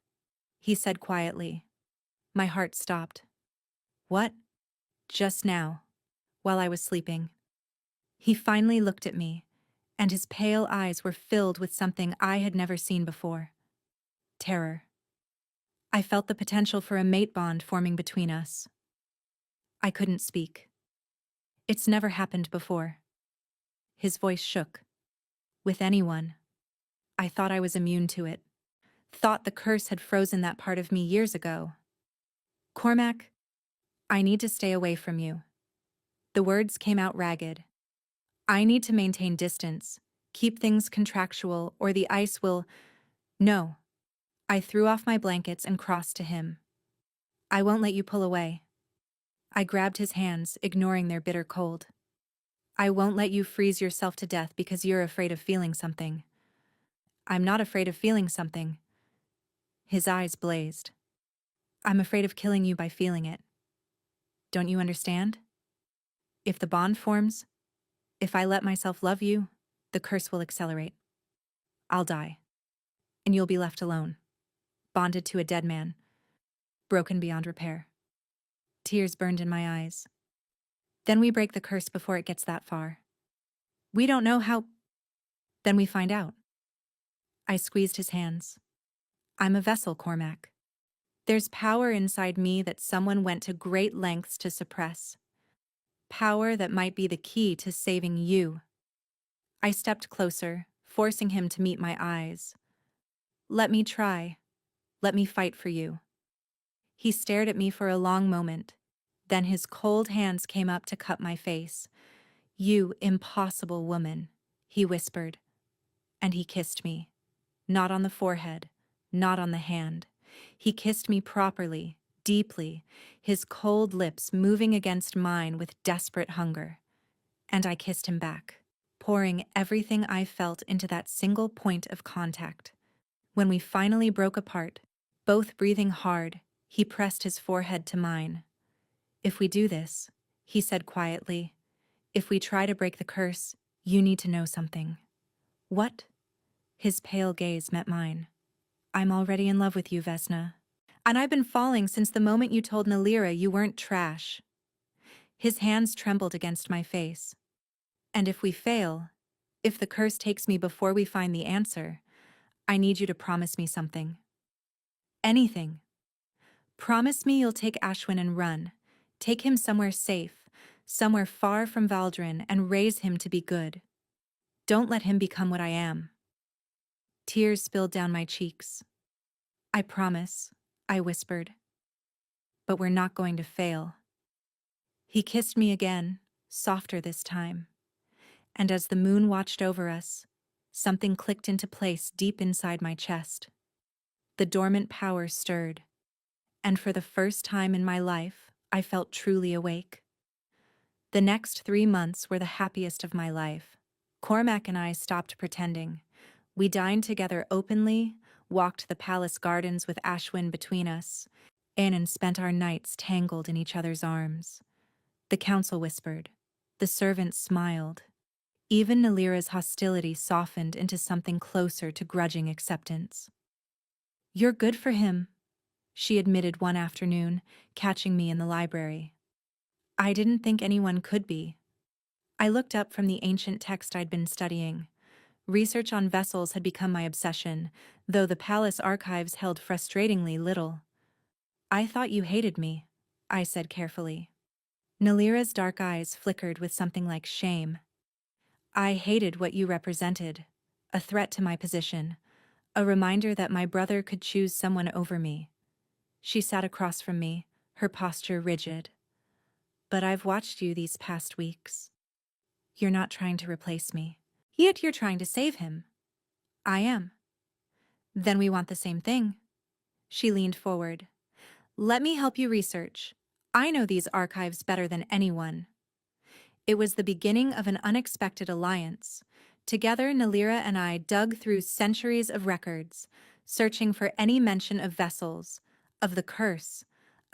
he said quietly. My heart stopped. "What?" "Just now, while I was sleeping." He finally looked at me, and his pale eyes were filled with something I had never seen before. Terror. I felt the potential for a mate bond forming between us. I couldn't speak. "It's never happened before." His voice shook. "With anyone." I thought I was immune to it. Thought the curse had frozen that part of me years ago. "Cormac, I need to stay away from you." The words came out ragged. "I need to maintain distance, keep things contractual, or the ice will—" "No." I threw off my blankets and crossed to him. "I won't let you pull away." I grabbed his hands, ignoring their bitter cold. "I won't let you freeze yourself to death because you're afraid of feeling something." "I'm not afraid of feeling something." His eyes blazed. "I'm afraid of killing you by feeling it. Don't you understand? If the bond forms, if I let myself love you, the curse will accelerate. I'll die, and you'll be left alone, bonded to a dead man, broken beyond repair." Tears burned in my eyes. "Then we break the curse before it gets that far." "We don't know how—" "Then we find out." I squeezed his hands. "I'm a vessel, Cormac. There's power inside me that someone went to great lengths to suppress. Power that might be the key to saving you." I stepped closer, forcing him to meet my eyes. "Let me try. Let me fight for you." He stared at me for a long moment. Then his cold hands came up to cup my face. "You impossible woman," he whispered. And he kissed me. Not on the forehead, not on the hand. He kissed me properly, deeply, his cold lips moving against mine with desperate hunger. And I kissed him back, pouring everything I felt into that single point of contact. When we finally broke apart, both breathing hard, he pressed his forehead to mine. "If we do this," he said quietly, "if we try to break the curse, you need to know something." "What?" His pale gaze met mine. "I'm already in love with you, Vesna. And I've been falling since the moment you told Nalira you weren't trash." His hands trembled against my face. "And if we fail, if the curse takes me before we find the answer, I need you to promise me something." "Anything. Promise me you'll take Ashwin and run. Take him somewhere safe, somewhere far from Valdrin, and raise him to be good. Don't let him become what I am." Tears spilled down my cheeks. "I promise," I whispered. "But we're not going to fail." He kissed me again, softer this time. And as the moon watched over us, something clicked into place deep inside my chest. The dormant power stirred, and for the first time in my life, I felt truly awake. The next 3 months were the happiest of my life. Cormac and I stopped pretending. We dined together openly, walked the palace gardens with Ashwin between us, and spent our nights tangled in each other's arms. The council whispered. The servants smiled. Even Nalira's hostility softened into something closer to grudging acceptance. "You're good for him," she admitted one afternoon, catching me in the library. I didn't think anyone could be. I looked up from the ancient text I'd been studying. Research on vessels had become my obsession, though the palace archives held frustratingly little. "I thought you hated me," I said carefully. Nalira's dark eyes flickered with something like shame. "I hated what you represented, a threat to my position, a reminder that my brother could choose someone over me." She sat across from me, her posture rigid. "But I've watched you these past weeks. You're not trying to replace me. Yet you're trying to save him." "I am." "Then we want the same thing." She leaned forward. "Let me help you research. I know these archives better than anyone. It was the beginning of an unexpected alliance. Together, Nalira and I dug through centuries of records, searching for any mention of vessels, of the curse,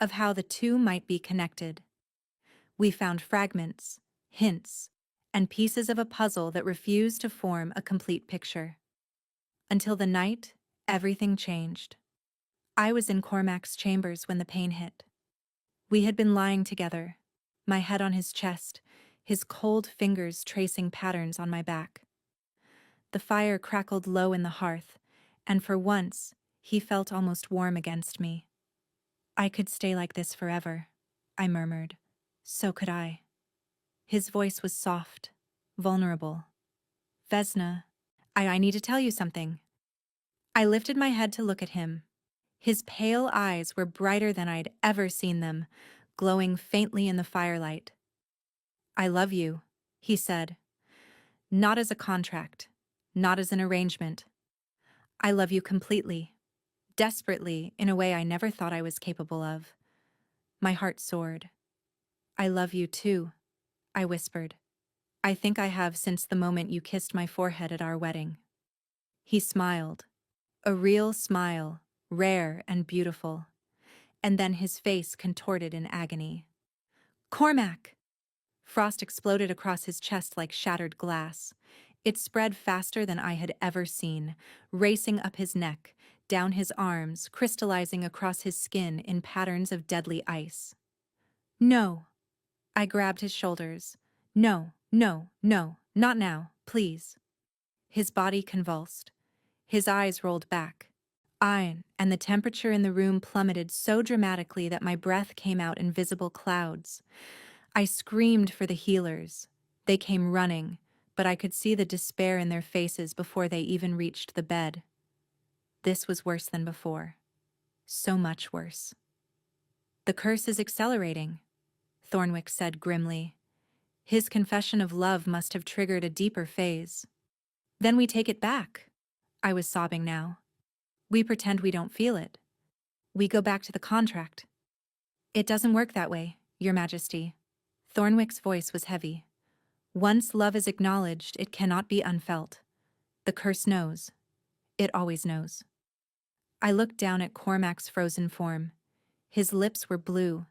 of how the two might be connected. We found fragments, hints, and pieces of a puzzle that refused to form a complete picture. Until the night, everything changed. I was in Cormac's chambers when the pain hit. We had been lying together, my head on his chest, his cold fingers tracing patterns on my back. The fire crackled low in the hearth, and for once, he felt almost warm against me. I could stay like this forever, I murmured. So could I. His voice was soft, vulnerable. Vesna, I need to tell you something. I lifted my head to look at him. His pale eyes were brighter than I'd ever seen them, glowing faintly in the firelight. I love you, he said. Not as a contract, not as an arrangement. I love you completely, desperately, in a way I never thought I was capable of. My heart soared. I love you too, I whispered. I think I have since the moment you kissed my forehead at our wedding. He smiled. A real smile, rare and beautiful. And then his face contorted in agony. Cormac! Frost exploded across his chest like shattered glass. It spread faster than I had ever seen, racing up his neck, down his arms, crystallizing across his skin in patterns of deadly ice. No! I grabbed his shoulders. No, no, no, not now, please. His body convulsed. His eyes rolled back. And the temperature in the room plummeted so dramatically that my breath came out in visible clouds. I screamed for the healers. They came running, but I could see the despair in their faces before they even reached the bed. This was worse than before. So much worse. The curse is accelerating, Thornwick said grimly. His confession of love must have triggered a deeper phase. Then we take it back. I was sobbing now. We pretend we don't feel it. We go back to the contract. It doesn't work that way, Your Majesty. Thornwick's voice was heavy. Once love is acknowledged, it cannot be unfelt. The curse knows. It always knows. I looked down at Cormac's frozen form. His lips were blue.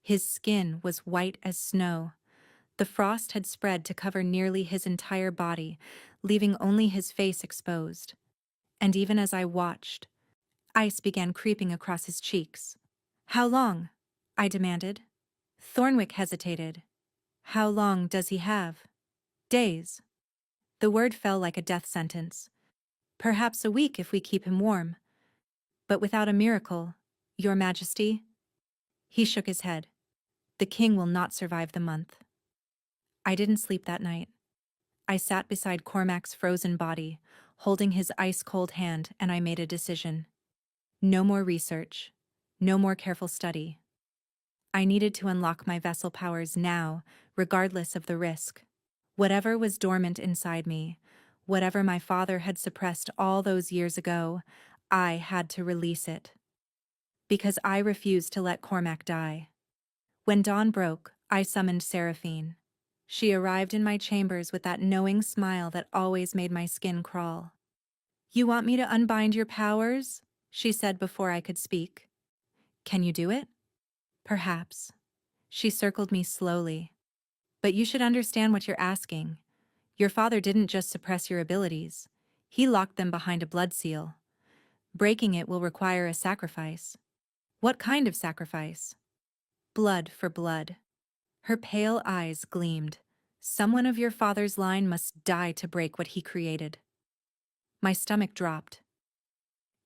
His skin was white as snow. The frost had spread to cover nearly his entire body, leaving only his face exposed. And even as I watched, ice began creeping across his cheeks. How long? I demanded. Thornwick hesitated. How long does he have? Days. The word fell like a death sentence. Perhaps a week if we keep him warm. But without a miracle, Your Majesty. He shook his head. The king will not survive the month. I didn't sleep that night. I sat beside Cormac's frozen body, holding his ice-cold hand, and I made a decision. No more research. No more careful study. I needed to unlock my vessel powers now, regardless of the risk. Whatever was dormant inside me, whatever my father had suppressed all those years ago, I had to release it. Because I refused to let Cormac die. When dawn broke, I summoned Seraphine. She arrived in my chambers with that knowing smile that always made my skin crawl. You want me to unbind your powers? She said before I could speak. Can you do it? Perhaps. She circled me slowly. But you should understand what you're asking. Your father didn't just suppress your abilities. He locked them behind a blood seal. Breaking it will require a sacrifice. What kind of sacrifice? Blood for blood. Her pale eyes gleamed. Someone of your father's line must die to break what he created. My stomach dropped.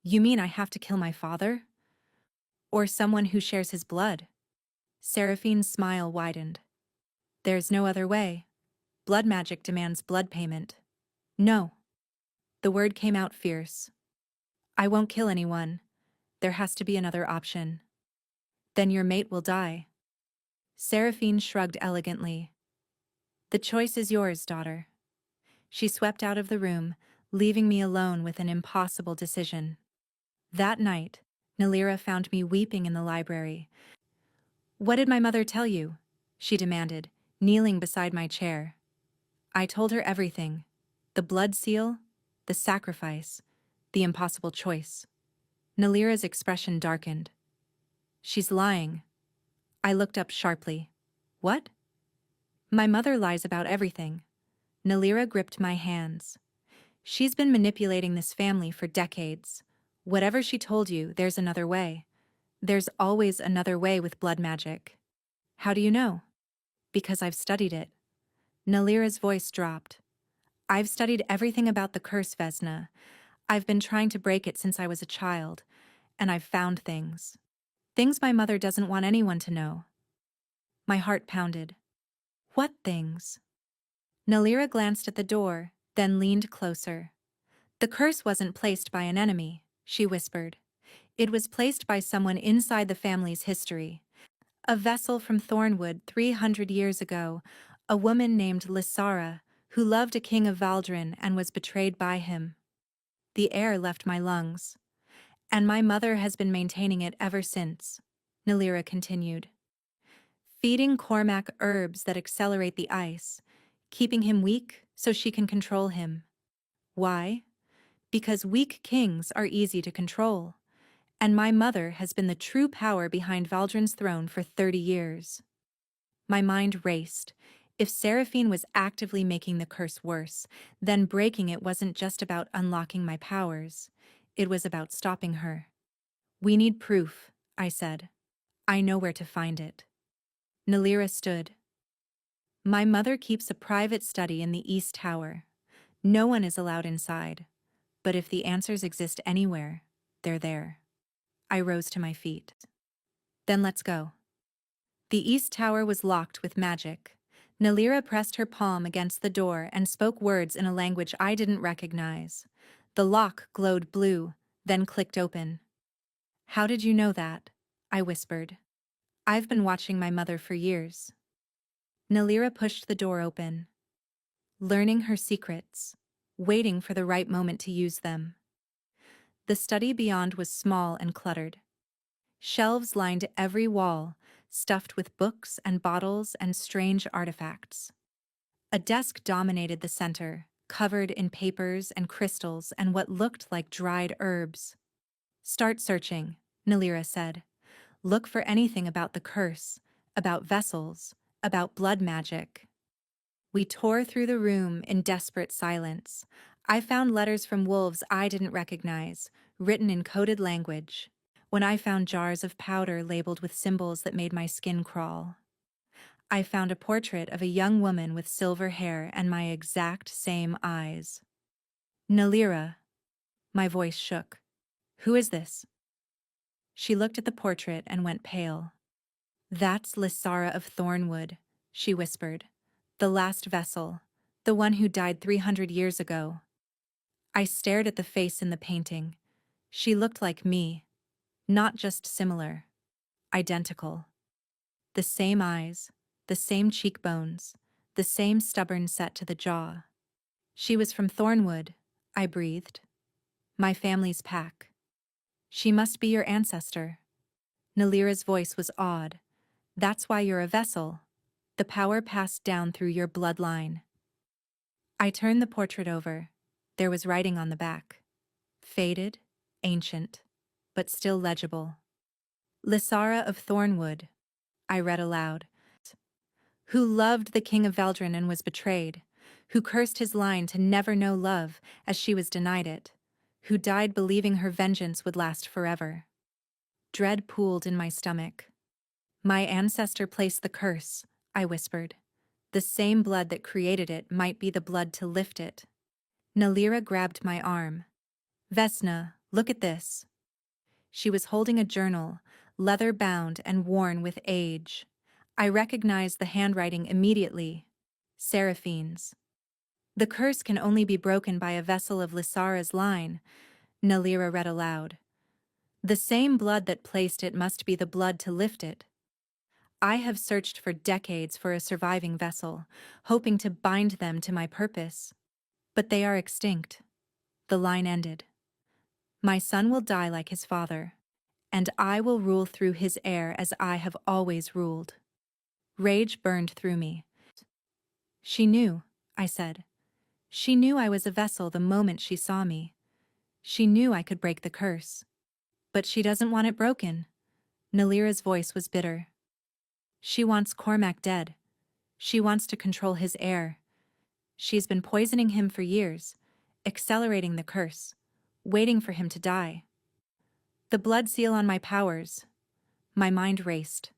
You mean I have to kill my father? Or someone who shares his blood? Seraphine's smile widened. There's no other way. Blood magic demands blood payment. No. The word came out fierce. I won't kill anyone. There has to be another option. Then your mate will die. Seraphine shrugged elegantly. The choice is yours, daughter. She swept out of the room, leaving me alone with an impossible decision. That night, Nalira found me weeping in the library. What did my mother tell you? She demanded, kneeling beside my chair. I told her everything. The blood seal, the sacrifice, the impossible choice. Nalira's expression darkened. She's lying. I looked up sharply. What? My mother lies about everything. Nalira gripped my hands. She's been manipulating this family for decades. Whatever she told you, there's another way. There's always another way with blood magic. How do you know? Because I've studied it. Nalira's voice dropped. I've studied everything about the curse, Vesna. I've been trying to break it since I was a child, and I've found things. Things my mother doesn't want anyone to know. My heart pounded. What things? Nalira glanced at the door, then leaned closer. The curse wasn't placed by an enemy, she whispered. It was placed by someone inside the family's history. A vessel from Thornwood 300 years ago, a woman named Lysara, who loved a king of Valdrin and was betrayed by him. The air left my lungs. And my mother has been maintaining it ever since, Nalira continued. Feeding Cormac herbs that accelerate the ice, keeping him weak so she can control him. Why? Because weak kings are easy to control. And my mother has been the true power behind Valdrin's throne for 30 years. My mind raced. If Seraphine was actively making the curse worse, then breaking it wasn't just about unlocking my powers. It was about stopping her. We need proof, I said. I know where to find it. Nalira stood. My mother keeps a private study in the East Tower. No one is allowed inside. But if the answers exist anywhere, they're there. I rose to my feet. Then let's go. The East Tower was locked with magic. Nalira pressed her palm against the door and spoke words in a language I didn't recognize. The lock glowed blue, then clicked open. How did you know that? I whispered. I've been watching my mother for years. Nalira pushed the door open. Learning her secrets, waiting for the right moment to use them. The study beyond was small and cluttered. Shelves lined every wall, stuffed with books and bottles and strange artifacts. A desk dominated the center, covered in papers and crystals and what looked like dried herbs. Start searching, Nalira said. Look for anything about the curse, about vessels, about blood magic. We tore through the room in desperate silence. I found letters from wolves I didn't recognize, written in coded language. When I found jars of powder labeled with symbols that made my skin crawl. I found a portrait of a young woman with silver hair and my exact same eyes. Nalira. My voice shook. Who is this? She looked at the portrait and went pale. That's Lysara of Thornwood, she whispered. The last vessel, the one who died 300 years ago. I stared at the face in the painting. She looked like me. Not just similar. Identical. The same eyes, the same cheekbones, the same stubborn set to the jaw. She was from Thornwood, I breathed. My family's pack. She must be your ancestor. Nalira's voice was awed. That's why you're a vessel. The power passed down through your bloodline. I turned the portrait over. There was writing on the back. Faded, ancient, but still legible. Lysara of Thornwood, I read aloud. Who loved the king of Valdrin and was betrayed. Who cursed his line to never know love as she was denied it. Who died believing her vengeance would last forever. Dread pooled in my stomach. My ancestor placed the curse, I whispered. The same blood that created it might be the blood to lift it. Nalira grabbed my arm. Vesna, look at this. She was holding a journal, leather-bound and worn with age. I recognized the handwriting immediately. Seraphine's. The curse can only be broken by a vessel of Lysara's line, Nalira read aloud. The same blood that placed it must be the blood to lift it. I have searched for decades for a surviving vessel, hoping to bind them to my purpose. But they are extinct. The line ended. My son will die like his father. and I will rule through his heir as I have always ruled. Rage burned through me. She knew, I said. She knew I was a vessel the moment she saw me. She knew I could break the curse. But she doesn't want it broken. Nalira's voice was bitter. She wants Cormac dead. She wants to control his heir. She's been poisoning him for years, accelerating the curse, waiting for him to die. The blood seal on my powers. My mind raced.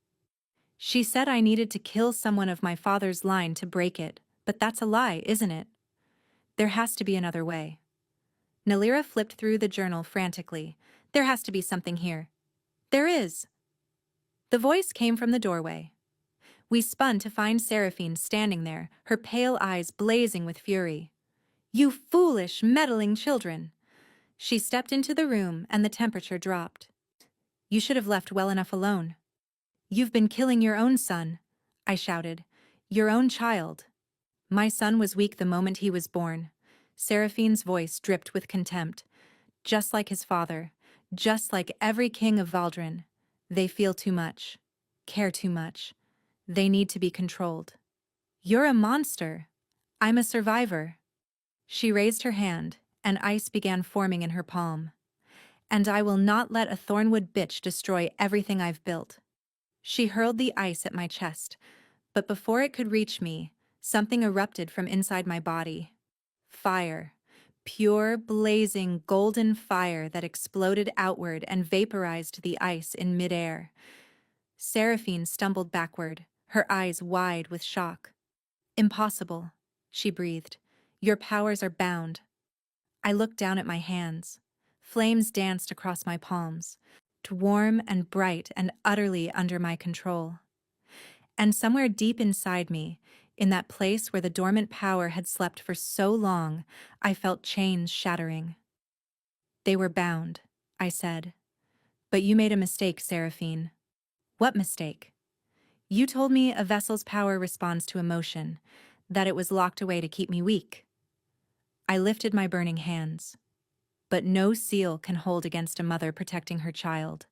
She said I needed to kill someone of my father's line to break it, but that's a lie, isn't it? There has to be another way. Nalira flipped through the journal frantically. There has to be something here. There is. The voice came from the doorway. We spun to find Seraphine standing there, her pale eyes blazing with fury. You foolish, meddling children! She stepped into the room and the temperature dropped. You should have left well enough alone. You've been killing your own son, I shouted. Your own child. My son was weak the moment he was born. Seraphine's voice dripped with contempt. Just like his father, just like every king of Valdrin. They feel too much, care too much. They need to be controlled. You're a monster. I'm a survivor. She raised her hand, and ice began forming in her palm. And I will not let a Thornwood bitch destroy everything I've built. She hurled the ice at my chest, but before it could reach me, something erupted from inside my body. Fire. Pure, blazing, golden fire that exploded outward and vaporized the ice in midair. Seraphine stumbled backward, her eyes wide with shock. Impossible, she breathed. Your powers are bound. I looked down at my hands. Flames danced across my palms, warm and bright and utterly under my control. And somewhere deep inside me, in that place where the dormant power had slept for so long, I felt chains shattering. They were bound, I said. But you made a mistake, Seraphine. What mistake? You told me a vessel's power responds to emotion, that it was locked away to keep me weak. I lifted my burning hands. But no seal can hold against a mother protecting her child,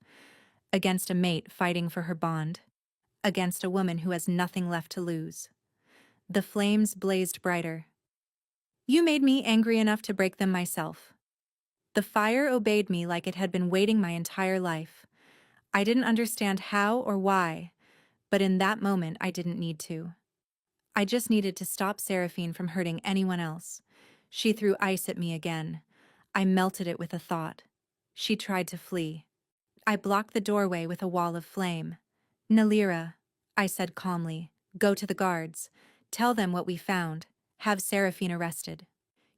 against a mate fighting for her bond, against a woman who has nothing left to lose. The flames blazed brighter. You made me angry enough to break them myself. The fire obeyed me like it had been waiting my entire life. I didn't understand how or why, but in that moment I didn't need to. I just needed to stop Seraphine from hurting anyone else. She threw ice at me again. I melted it with a thought. She tried to flee. I blocked the doorway with a wall of flame. Nalira, I said calmly, go to the guards. Tell them what we found. Have Seraphine arrested.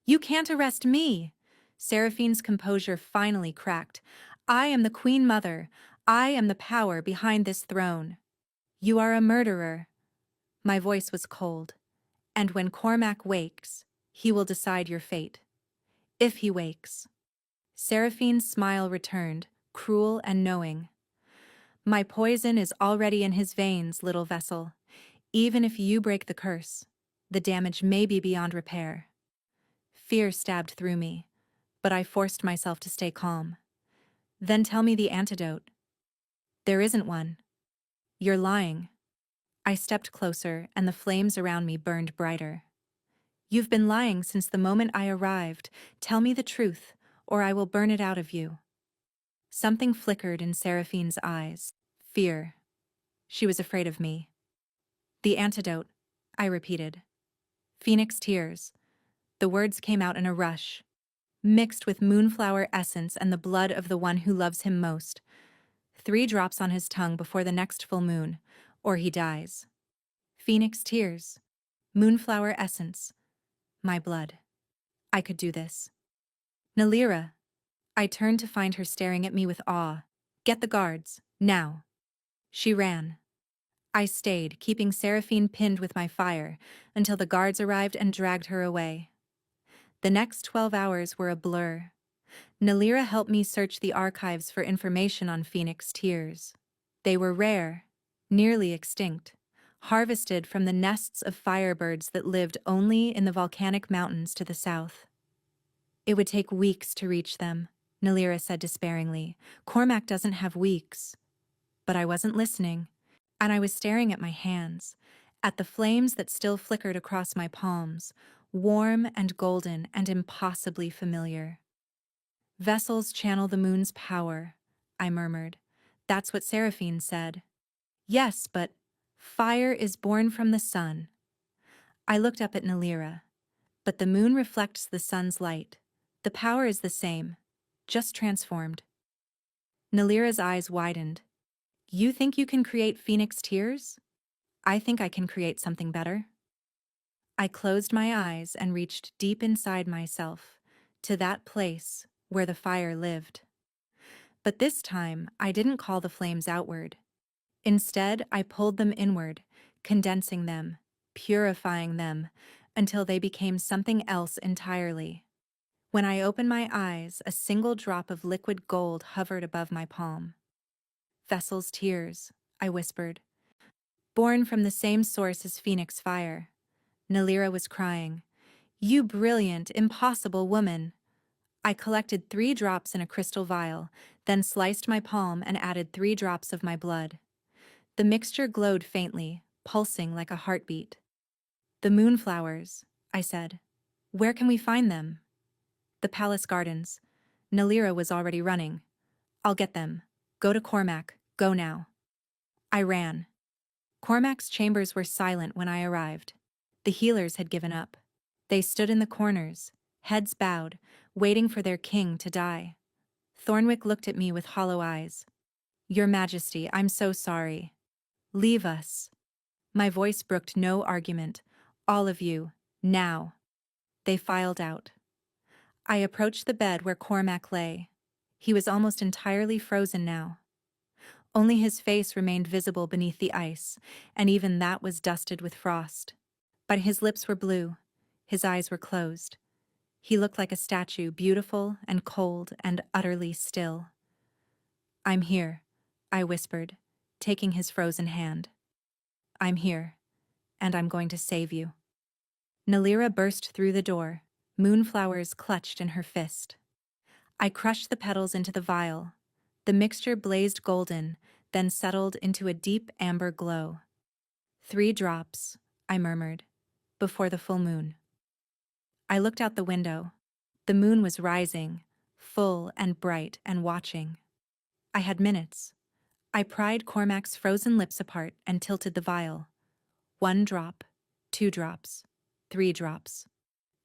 You can't arrest me! Seraphine's composure finally cracked. I am the Queen Mother. I am the power behind this throne. You are a murderer. My voice was cold. And when Cormac wakes, he will decide your fate. If he wakes. Seraphine's smile returned, cruel and knowing. My poison is already in his veins, little vessel. Even if you break the curse, the damage may be beyond repair. Fear stabbed through me, but I forced myself to stay calm. Then tell me the antidote. There isn't one. You're lying. I stepped closer, and the flames around me burned brighter. You've been lying since the moment I arrived. Tell me the truth, or I will burn it out of you. Something flickered in Seraphine's eyes. Fear. She was afraid of me. The antidote, I repeated. Phoenix tears. The words came out in a rush, mixed with moonflower essence and the blood of the one who loves him most. 3 drops on his tongue before the next full moon, or he dies. Phoenix tears. Moonflower essence. My blood. I could do this. Nalira. I turned to find her staring at me with awe. Get the guards, now. She ran. I stayed, keeping Seraphine pinned with my fire, until the guards arrived and dragged her away. The next 12 hours were a blur. Nalira helped me search the archives for information on Phoenix tears. They were rare, nearly extinct, harvested from the nests of firebirds that lived only in the volcanic mountains to the south. It would take weeks to reach them, Nalira said despairingly. Cormac doesn't have weeks. But I wasn't listening, and I was staring at my hands, at the flames that still flickered across my palms, warm and golden and impossibly familiar. Vessels channel the moon's power, I murmured. That's what Seraphine said. Yes, but fire is born from the sun. I looked up at Nalira. But the moon reflects the sun's light. The power is the same, just transformed. Nalira's eyes widened. You think you can create phoenix tears? I think I can create something better. I closed my eyes and reached deep inside myself, to that place where the fire lived. But this time, I didn't call the flames outward. Instead, I pulled them inward, condensing them, purifying them, until they became something else entirely. When I opened my eyes, a single drop of liquid gold hovered above my palm. Vessel's tears, I whispered. Born from the same source as Phoenix fire. Nalira was crying. You brilliant, impossible woman. I collected 3 drops in a crystal vial, then sliced my palm and added 3 drops of my blood. The mixture glowed faintly, pulsing like a heartbeat. The moonflowers, I said. Where can we find them? The palace gardens. Nalira was already running. I'll get them. Go to Cormac. Go now. I ran. Cormac's chambers were silent when I arrived. The healers had given up. They stood in the corners, heads bowed, waiting for their king to die. Thornwick looked at me with hollow eyes. Your Majesty, I'm so sorry. Leave us. My voice brooked no argument. All of you, now. They filed out. I approached the bed where Cormac lay. He was almost entirely frozen now. Only his face remained visible beneath the ice, and even that was dusted with frost. But his lips were blue. His eyes were closed. He looked like a statue, beautiful and cold and utterly still. I'm here, I whispered, taking his frozen hand. I'm here, and I'm going to save you. Nalira burst through the door, moonflowers clutched in her fist. I crushed the petals into the vial. The mixture blazed golden, then settled into a deep amber glow. 3 drops, I murmured, before the full moon. I looked out the window. The moon was rising, full and bright and watching. I had minutes. I pried Cormac's frozen lips apart and tilted the vial. 1 drop, 2 drops, 3 drops.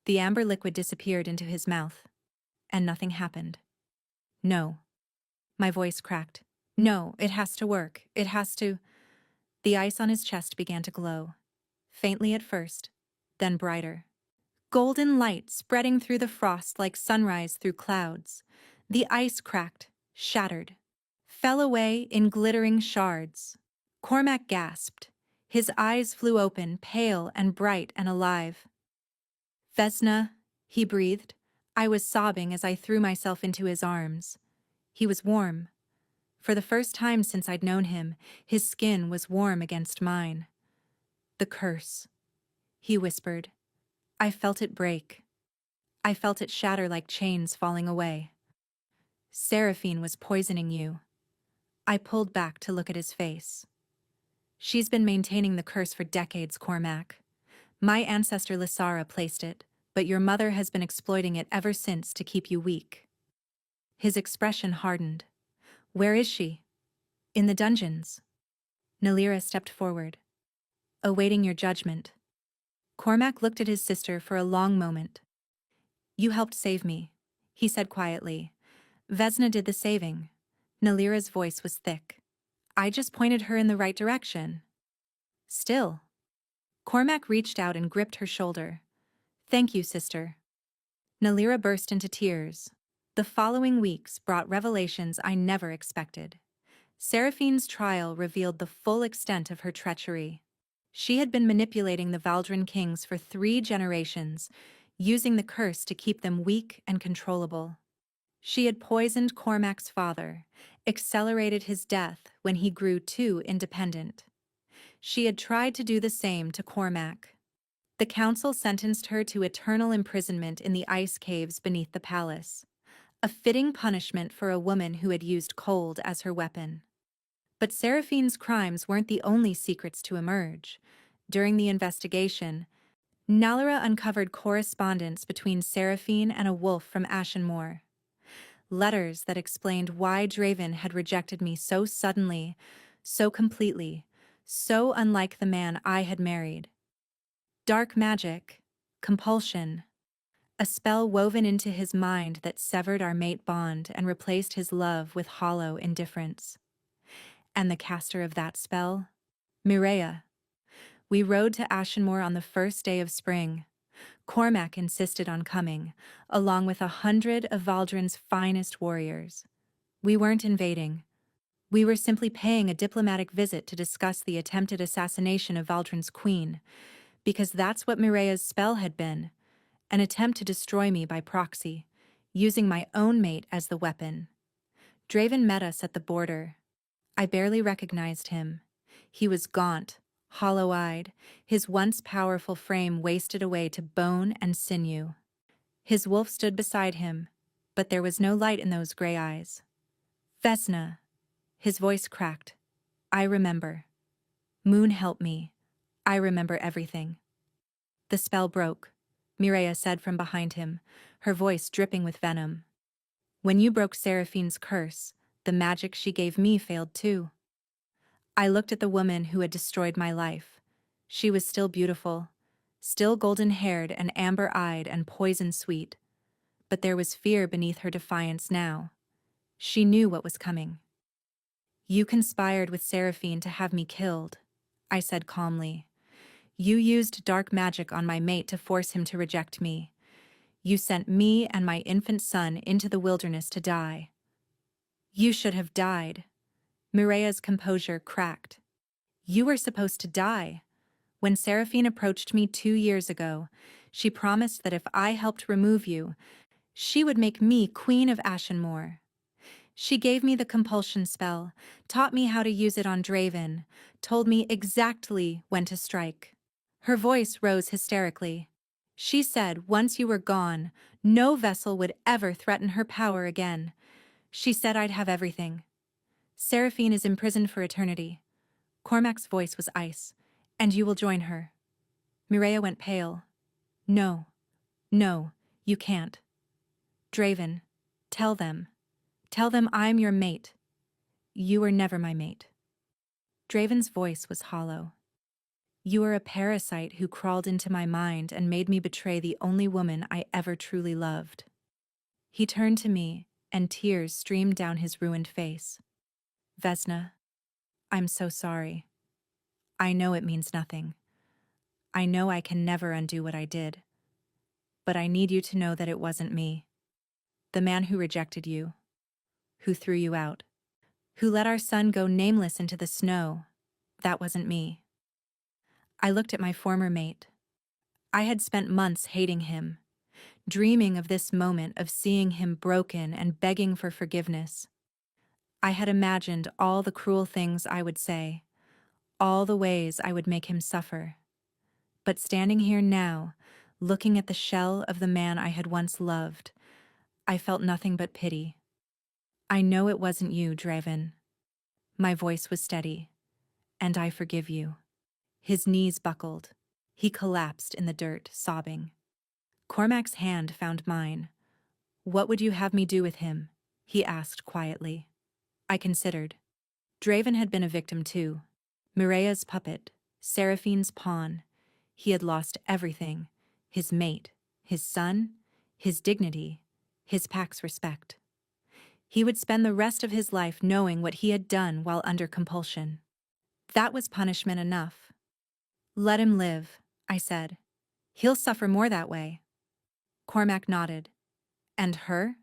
The amber liquid disappeared into his mouth, and nothing happened. No. My voice cracked. No, it has to work. It has to. The ice on his chest began to glow. Faintly at first, then brighter. Golden light spreading through the frost like sunrise through clouds. The ice cracked, shattered, fell away in glittering shards. Cormac gasped. His eyes flew open, pale and bright and alive. Vesna, he breathed. I was sobbing as I threw myself into his arms. He was warm. For the first time since I'd known him, his skin was warm against mine. The curse, he whispered. I felt it break. I felt it shatter like chains falling away. Seraphine was poisoning you. I pulled back to look at his face. She's been maintaining the curse for decades, Cormac. My ancestor Lysara placed it, but your mother has been exploiting it ever since to keep you weak. His expression hardened. Where is she? In the dungeons. Nalira stepped forward. Awaiting your judgment. Cormac looked at his sister for a long moment. You helped save me, he said quietly. Vesna did the saving. Nalira's voice was thick. I just pointed her in the right direction. Still. Cormac reached out and gripped her shoulder. Thank you, sister. Nalira burst into tears. The following weeks brought revelations I never expected. Seraphine's trial revealed the full extent of her treachery. She had been manipulating the Valdrin kings for 3 generations, using the curse to keep them weak and controllable. She had poisoned Cormac's father, accelerated his death when he grew too independent. She had tried to do the same to Cormac. The council sentenced her to eternal imprisonment in the ice caves beneath the palace. a fitting punishment for a woman who had used cold as her weapon. But Seraphine's crimes weren't the only secrets to emerge. During the investigation, Nalara uncovered correspondence between Seraphine and a wolf from Ashenmoor. Letters that explained why Draven had rejected me so suddenly, so completely, so unlike the man I had married. Dark magic, compulsion, a spell woven into his mind that severed our mate bond and replaced his love with hollow indifference. And the caster of that spell? Mireia. We rode to Ashenmoor on the first day of spring. Cormac insisted on coming, along with 100 of Valdrin's finest warriors. We weren't invading. We were simply paying a diplomatic visit to discuss the attempted assassination of Valdrin's queen, because that's what Mireia's spell had been, an attempt to destroy me by proxy, using my own mate as the weapon. Draven met us at the border. I barely recognized him. He was gaunt, hollow-eyed, his once powerful frame wasted away to bone and sinew. His wolf stood beside him, but there was no light in those gray eyes. Vesna. His voice cracked. I remember. Moon help me. I remember everything. The spell broke, Mireia said from behind him, her voice dripping with venom. When you broke Seraphine's curse, the magic she gave me failed too. I looked at the woman who had destroyed my life. She was still beautiful, still golden-haired and amber-eyed and poison-sweet. But there was fear beneath her defiance now. She knew what was coming. You conspired with Seraphine to have me killed, I said calmly. You used dark magic on my mate to force him to reject me. You sent me and my infant son into the wilderness to die. You should have died. Mireia's composure cracked. You were supposed to die. When Seraphine approached me 2 years ago, she promised that if I helped remove you, she would make me Queen of Ashenmoor. She gave me the compulsion spell, taught me how to use it on Draven, told me exactly when to strike. Her voice rose hysterically. She said once you were gone, no vessel would ever threaten her power again. She said I'd have everything. Seraphine is imprisoned for eternity. Cormac's voice was ice. And you will join her. Mireia went pale. No. No, you can't. Draven, tell them. Tell them I'm your mate. You were never my mate. Draven's voice was hollow. You are a parasite who crawled into my mind and made me betray the only woman I ever truly loved. He turned to me, and tears streamed down his ruined face. Vesna, I'm so sorry. I know it means nothing. I know I can never undo what I did. But I need you to know that it wasn't me. The man who rejected you, who threw you out, who let our son go nameless into the snow, that wasn't me. I looked at my former mate. I had spent months hating him, dreaming of this moment of seeing him broken and begging for forgiveness. I had imagined all the cruel things I would say, all the ways I would make him suffer. But standing here now, looking at the shell of the man I had once loved, I felt nothing but pity. I know it wasn't you, Draven. My voice was steady. And I forgive you. His knees buckled. He collapsed in the dirt, sobbing. Cormac's hand found mine. What would you have me do with him? He asked quietly. I considered. Draven had been a victim too. Mireia's puppet, Seraphine's pawn. He had lost everything. His mate, his son, his dignity, his pack's respect. He would spend the rest of his life knowing what he had done while under compulsion. That was punishment enough. Let him live, I said. He'll suffer more that way. Cormac nodded. And her?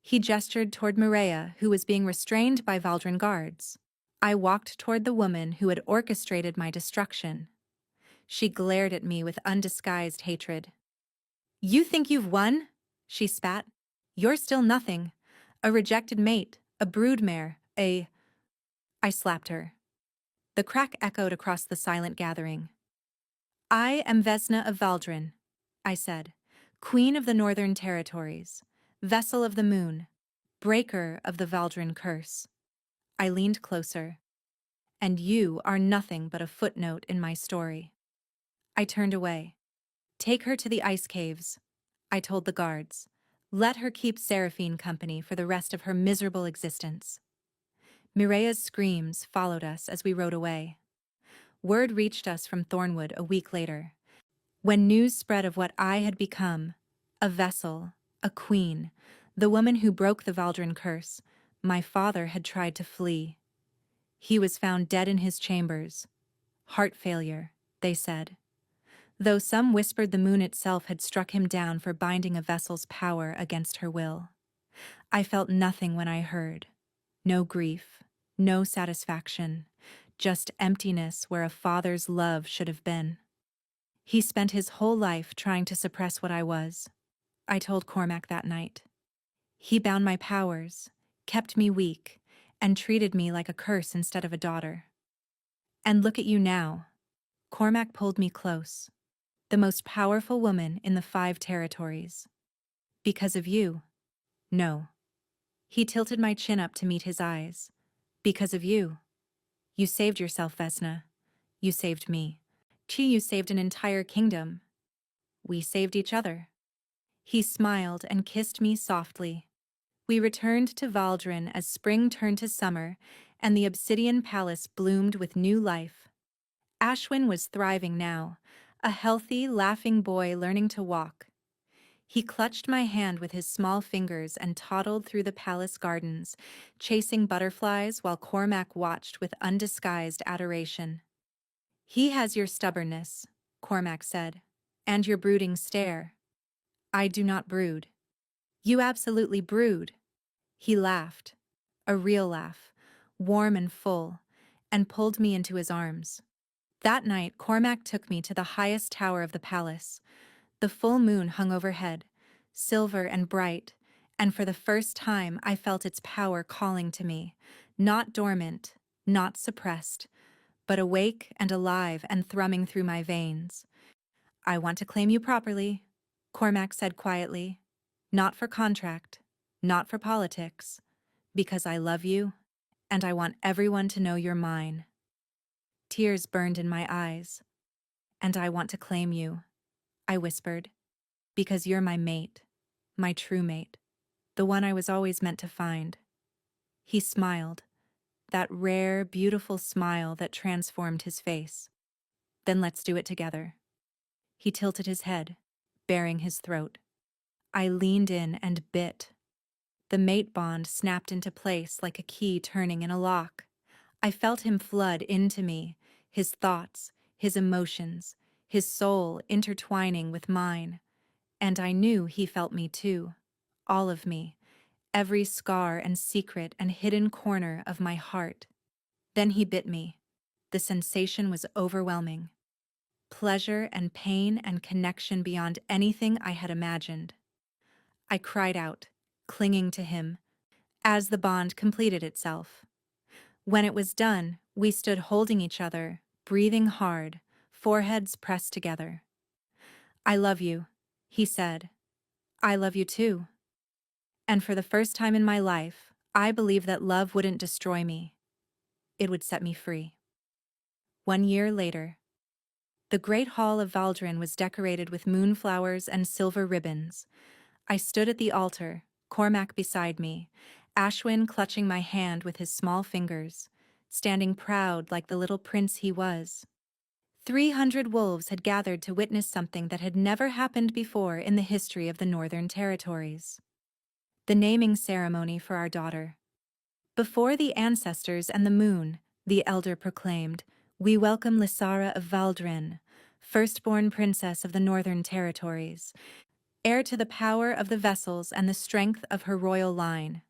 He gestured toward Mireia, who was being restrained by Valdrin guards. I walked toward the woman who had orchestrated my destruction. She glared at me with undisguised hatred. You think you've won? She spat. You're still nothing. A rejected mate, a broodmare, I slapped her. The crack echoed across the silent gathering. I am Vesna of Valdrin, I said, Queen of the Northern Territories, Vessel of the moon, breaker of the Valdrin curse. I leaned closer. And you are nothing but a footnote in my story. I turned away. Take her to the ice caves, I told the guards. Let her keep Seraphine company for the rest of her miserable existence. Mireille's screams followed us as we rode away. Word reached us from Thornwood a week later. When news spread of what I had become, a vessel, a queen, the woman who broke the Valdrin curse, my father had tried to flee. He was found dead in his chambers. Heart failure, they said. Though some whispered the moon itself had struck him down for binding a vessel's power against her will. I felt nothing when I heard. No grief, no satisfaction, just emptiness where a father's love should have been. He spent his whole life trying to suppress what I was. I told Cormac that night. He bound my powers, kept me weak, and treated me like a curse instead of a daughter. And look at you now. Cormac pulled me close. The most powerful woman in the 5 territories. Because of you? No. He tilted my chin up to meet his eyes. Because of you. You saved yourself, Vesna. You saved me. You saved an entire kingdom. We saved each other. He smiled and kissed me softly. We returned to Valdrin as spring turned to summer, and the obsidian palace bloomed with new life. Ashwin was thriving now, a healthy, laughing boy learning to walk. He clutched my hand with his small fingers and toddled through the palace gardens, chasing butterflies while Cormac watched with undisguised adoration. He has your stubbornness, Cormac said, and your brooding stare. I do not brood. You absolutely brood. He laughed, a real laugh, warm and full, and pulled me into his arms. That night, Cormac took me to the highest tower of the palace. The full moon hung overhead, silver and bright, and for the first time I felt its power calling to me, not dormant, not suppressed, but awake and alive and thrumming through my veins. I want to claim you properly, Cormac said quietly. Not for contract, not for politics, because I love you, and I want everyone to know you're mine. Tears burned in my eyes. And I want to claim you, I whispered, because you're my mate, my true mate, the one I was always meant to find. He smiled, that rare, beautiful smile that transformed his face. Then let's do it together. He tilted his head, baring his throat. I leaned in and bit. The mate bond snapped into place like a key turning in a lock. I felt him flood into me, his thoughts, his emotions, his soul intertwining with mine. And I knew he felt me too, all of me, every scar and secret and hidden corner of my heart. Then he bit me. The sensation was overwhelming. Pleasure and pain and connection beyond anything I had imagined. I cried out, clinging to him, as the bond completed itself. When it was done, we stood holding each other, breathing hard, foreheads pressed together. I love you, he said. I love you too. And for the first time in my life, I believed that love wouldn't destroy me. It would set me free. 1 year later, the Great Hall of Valdrin was decorated with moonflowers and silver ribbons. I stood at the altar, Cormac beside me, Ashwin clutching my hand with his small fingers, standing proud like the little prince he was. 300 wolves had gathered to witness something that had never happened before in the history of the Northern Territories. The naming ceremony for our daughter. Before the ancestors and the moon, the elder proclaimed, we welcome Lysara of Valdrin, firstborn princess of the Northern Territories, heir to the power of the vessels and the strength of her royal line.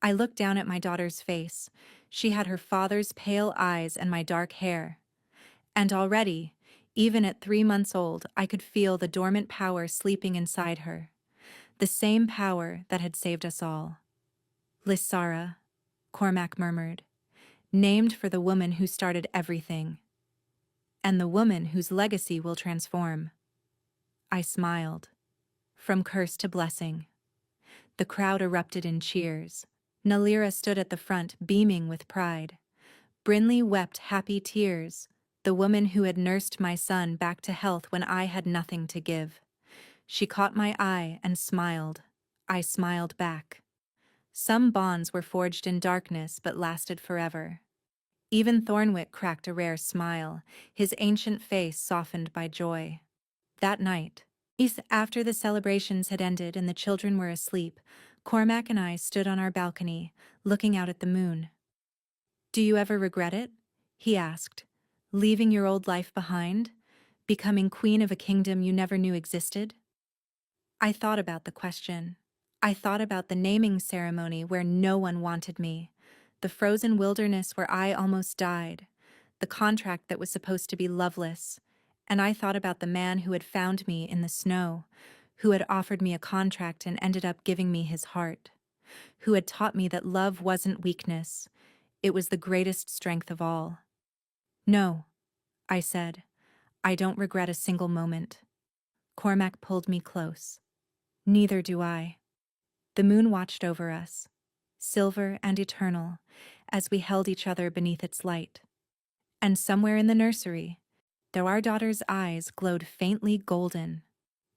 I looked down at my daughter's face. She had her father's pale eyes and my dark hair. And already, even at 3 months old, I could feel the dormant power sleeping inside her. The same power that had saved us all. Lysara, Cormac murmured, named for the woman who started everything. And the woman whose legacy will transform. I smiled. From curse to blessing. The crowd erupted in cheers. Nalira stood at the front, beaming with pride. Brinley wept happy tears, the woman who had nursed my son back to health when I had nothing to give. She caught my eye and smiled. I smiled back. Some bonds were forged in darkness but lasted forever. Even Thornwick cracked a rare smile, his ancient face softened by joy. That night, after the celebrations had ended and the children were asleep, Cormac and I stood on our balcony, looking out at the moon. "Do you ever regret it?" he asked. "Leaving your old life behind? Becoming queen of a kingdom you never knew existed?" I thought about the question. I thought about the naming ceremony where no one wanted me, the frozen wilderness where I almost died, the contract that was supposed to be loveless, and I thought about the man who had found me in the snow, who had offered me a contract and ended up giving me his heart, who had taught me that love wasn't weakness, it was the greatest strength of all. "No," I said, "I don't regret a single moment." Cormac pulled me close. "Neither do I." The moon watched over us, silver and eternal, as we held each other beneath its light. And somewhere in the nursery, though our daughter's eyes glowed faintly golden,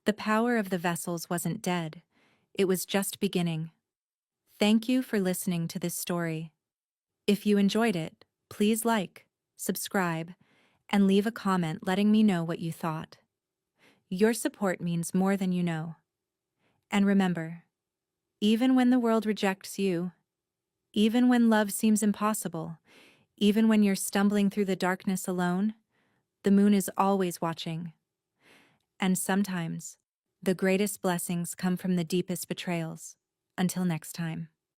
the power of the vessels wasn't dead, it was just beginning. Thank you for listening to this story. If you enjoyed it, please like, subscribe, and leave a comment letting me know what you thought. Your support means more than you know. And remember, even when the world rejects you, even when love seems impossible, even when you're stumbling through the darkness alone, the moon is always watching. And sometimes, the greatest blessings come from the deepest betrayals. Until next time.